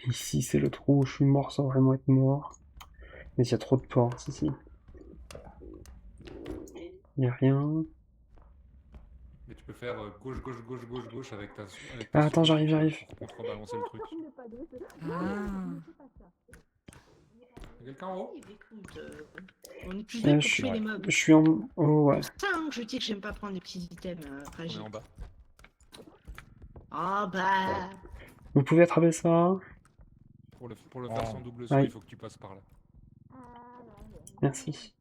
Ici, c'est le trou où je suis mort sans vraiment être mort. Mais il y a trop de portes ici. Il n'y a rien. Mais tu peux faire gauche avec ta. Ah, attends, j'arrive. Pour contrebalancer le truc. Ah. Y'a quelqu'un en haut? Écoute, on est plus deux pour je, tuer les mobs. je suis en... Oh, ouais. Ça, hein, je dis que j'aime pas prendre les petits items On fragiles. est en bas. Ah bah... Vous pouvez attraper ça? Pour le faire sans double saut, Aïe. il faut que tu passes par là. Merci.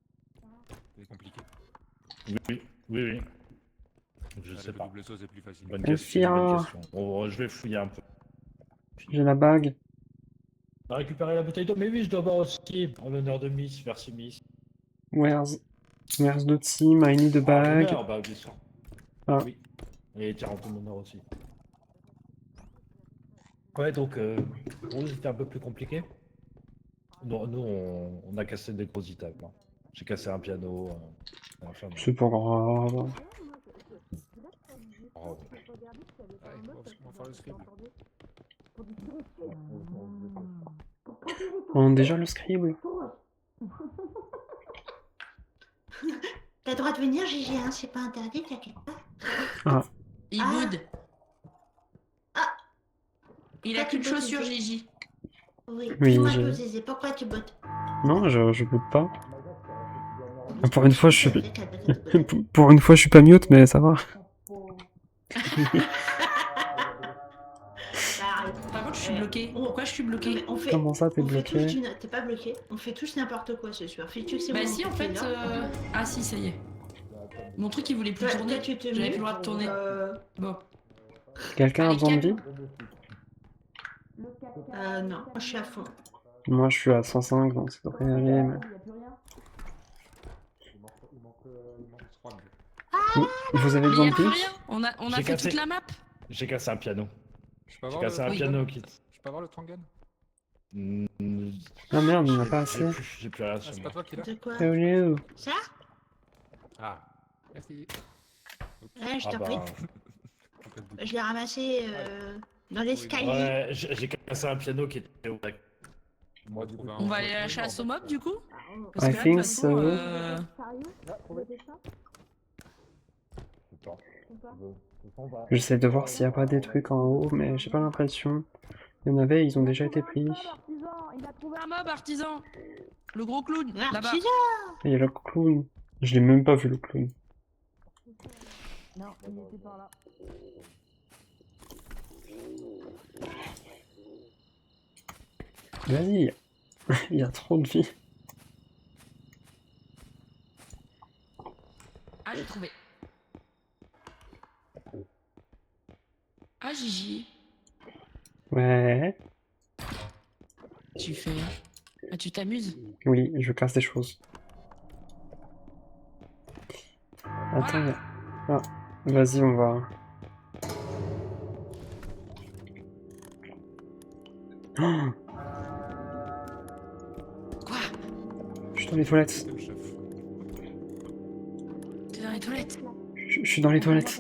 C'est compliqué. Oui. Je Allez, sais le pas. double saut, c'est plus facile. Bonne Merci, question. Bonne hein. question. Oh, je vais fouiller un peu. J'ai la bague. On a récupéré la bouteille d'eau, mais oui, je dois boire aussi. En l'honneur de Miss, merci Miss. Where's the team? I need a Ah, bag. l'honneur, bah bien sûr. Ah. Oui. Et tiens, en ton honneur aussi. Ouais, donc, pour nous, c'était un peu plus compliqué. Nous, on a cassé des gros items. Hein. J'ai cassé un piano. Enfin, bon. C'est pas grave. Oh, On va faire le scribe. On a déjà le scribe. T'as le droit de venir, Gigi, hein, c'est pas interdit, t'inquiète pas. Ah, Il Ah. boude. Ah. Il a Toi, qu'une tu boudes, chaussure, Gigi. Gigi. Oui, Oui, dis-moi j'ai- tout, Zézé, pourquoi tu bottes? non, je boude pas. Pour une fois, je suis... T'as Pour une fois, je suis pas mute, mais ça va. Par contre, je suis bloqué. Pourquoi je suis bloqué? On fait, Comment ça, t'es on fait tous bloqué? T'es pas bloqué. On fait tous n'importe quoi ce soir. Fais-tu que c'est Bah bon, si, en t'es fait... là. Ah si, ça y est. Mon truc, il voulait plus Toi, tourner. tu te J'avais mets, plus le droit de tourner. Bon. Quelqu'un a Allez, besoin de calme. vie? Non, moi, je suis à fond. Moi, je suis à 105, donc ça devrait y aller. Mais... Il manque 3 de vie. Vous avez Mais besoin y de a plus vie? rien. On a J'ai fait cassé. toute la map. J'ai cassé un piano. Je peux J'ai avoir cassé un le piano, Kit. Je peux avoir le Trangan? Ah merde, il n'y en a pas assez. J'ai plus rien Ah, sur c'est moi. pas toi qui l'as? De quoi? Oh no. Ça? Ah, merci. Ouais, je Ah t'en bah... prie. Je l'ai ramassé dans l'escalier. Ouais, j'ai cassé un piano qui était au bac. Moi, du coup... On va aller à la chasse au mob, du coup? I Parce que là, de think toute façon, so. J'essaie de voir s'il n'y a pas des trucs en haut, mais j'ai pas l'impression. Il y en avait, ils ont déjà été pris. Il a trouvé un mob, artisan. Le gros clown, là-bas. Artisan. Il y a le clown. Je l'ai même pas vu, le clown. Non, il était par là. Vas-y. Il y a trop de vie. Ah, j'ai trouvé. Ah, Gigi. Ouais. Tu fais... Ah, tu t'amuses? Oui, je casse des choses. Attends, il y a... Ah, vas-y, on va... Oh, Quoi? je suis dans les toilettes. C'est le chef. T'es dans les toilettes? Je suis dans les toilettes.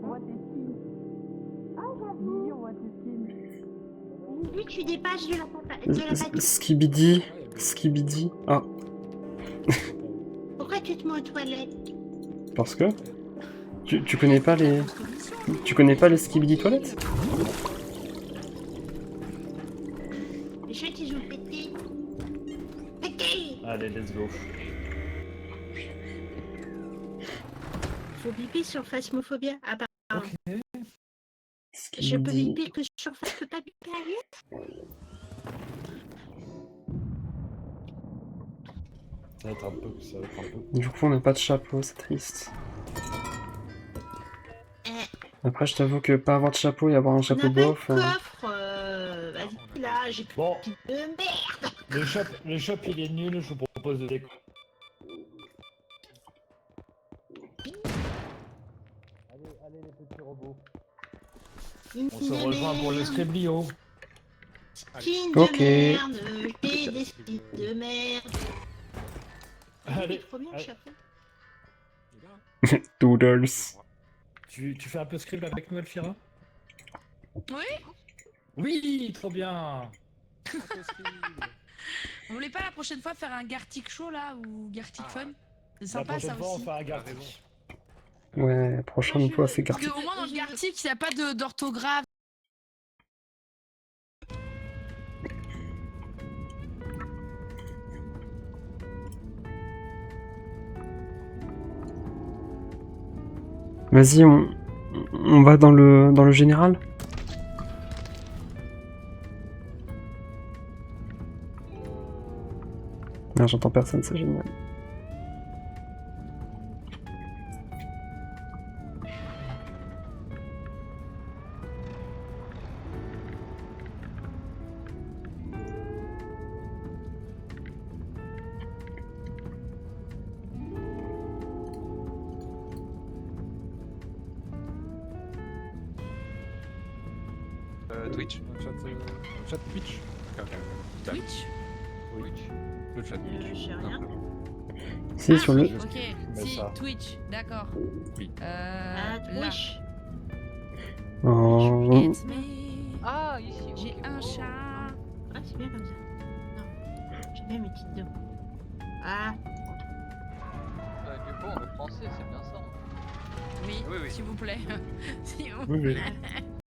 On voit tes skins. Ah, j'avoue. On voit tes skins. Lui, tu dépasses de la pâte. Skibidi. Skibidi. Ah, Pourquoi tu te mets aux toilettes? parce que... Tu connais pas les... Tu connais pas les Skibidi toilettes? Les chiottes, ils ont pété. Pété. Allez, let's go. Faut biper sur Phasmophobia. Ah bah, je peux Skibidi. biper que sur Phas, je peux pas biper ailleurs. Ça va être un peu... Ça va être un peu... Du coup, on n'a pas de chapeau, c'est triste. Après, je t'avoue que pas avoir de chapeau et avoir un On chapeau a pas de bof... coffre. Vas-y, là, j'ai plus Bon, de merde. le shop il est nul, je vous propose de déco. Allez les petits robots. Une On se rejoint pour le Scriblio. Skin Ok. de merde. J'ai des skins de merde. Allez, Trop bien le allez. chapeau. Il est là. Doodles. Tu fais un peu scribe avec nous, Elfira? Oui? Oui, trop bien. On voulait pas la prochaine fois faire un Gartic Show, là, ou Gartic Fun? C'est La sympa, prochaine ça fois, on aussi. fait un T'as garde. raison. Ouais, prochaine fois, c'est Parce Gartic. qu'au moins, dans le Gartic, il n'y a pas d'orthographe. Vas-y, on va dans le général. Non, j'entends personne, c'est génial. Twitch. Chat Twitch. Twitch? Twitch. Le chat Twitch. Je sais rien. simplement. Si, sur le... Ok, Mais si, ça. Twitch, d'accord. Oui. Ah, Là. Twitch. Oh. It's me. Ah, ici, ok. J'ai un chat. Ah, c'est bien comme ça. Non. J'aime bien mes petites dos. Ah, Du coup, on veut français, c'est bien ça. Oui, Oui, oui. s'il vous plaît. S'il vous Oui, oui. plaît.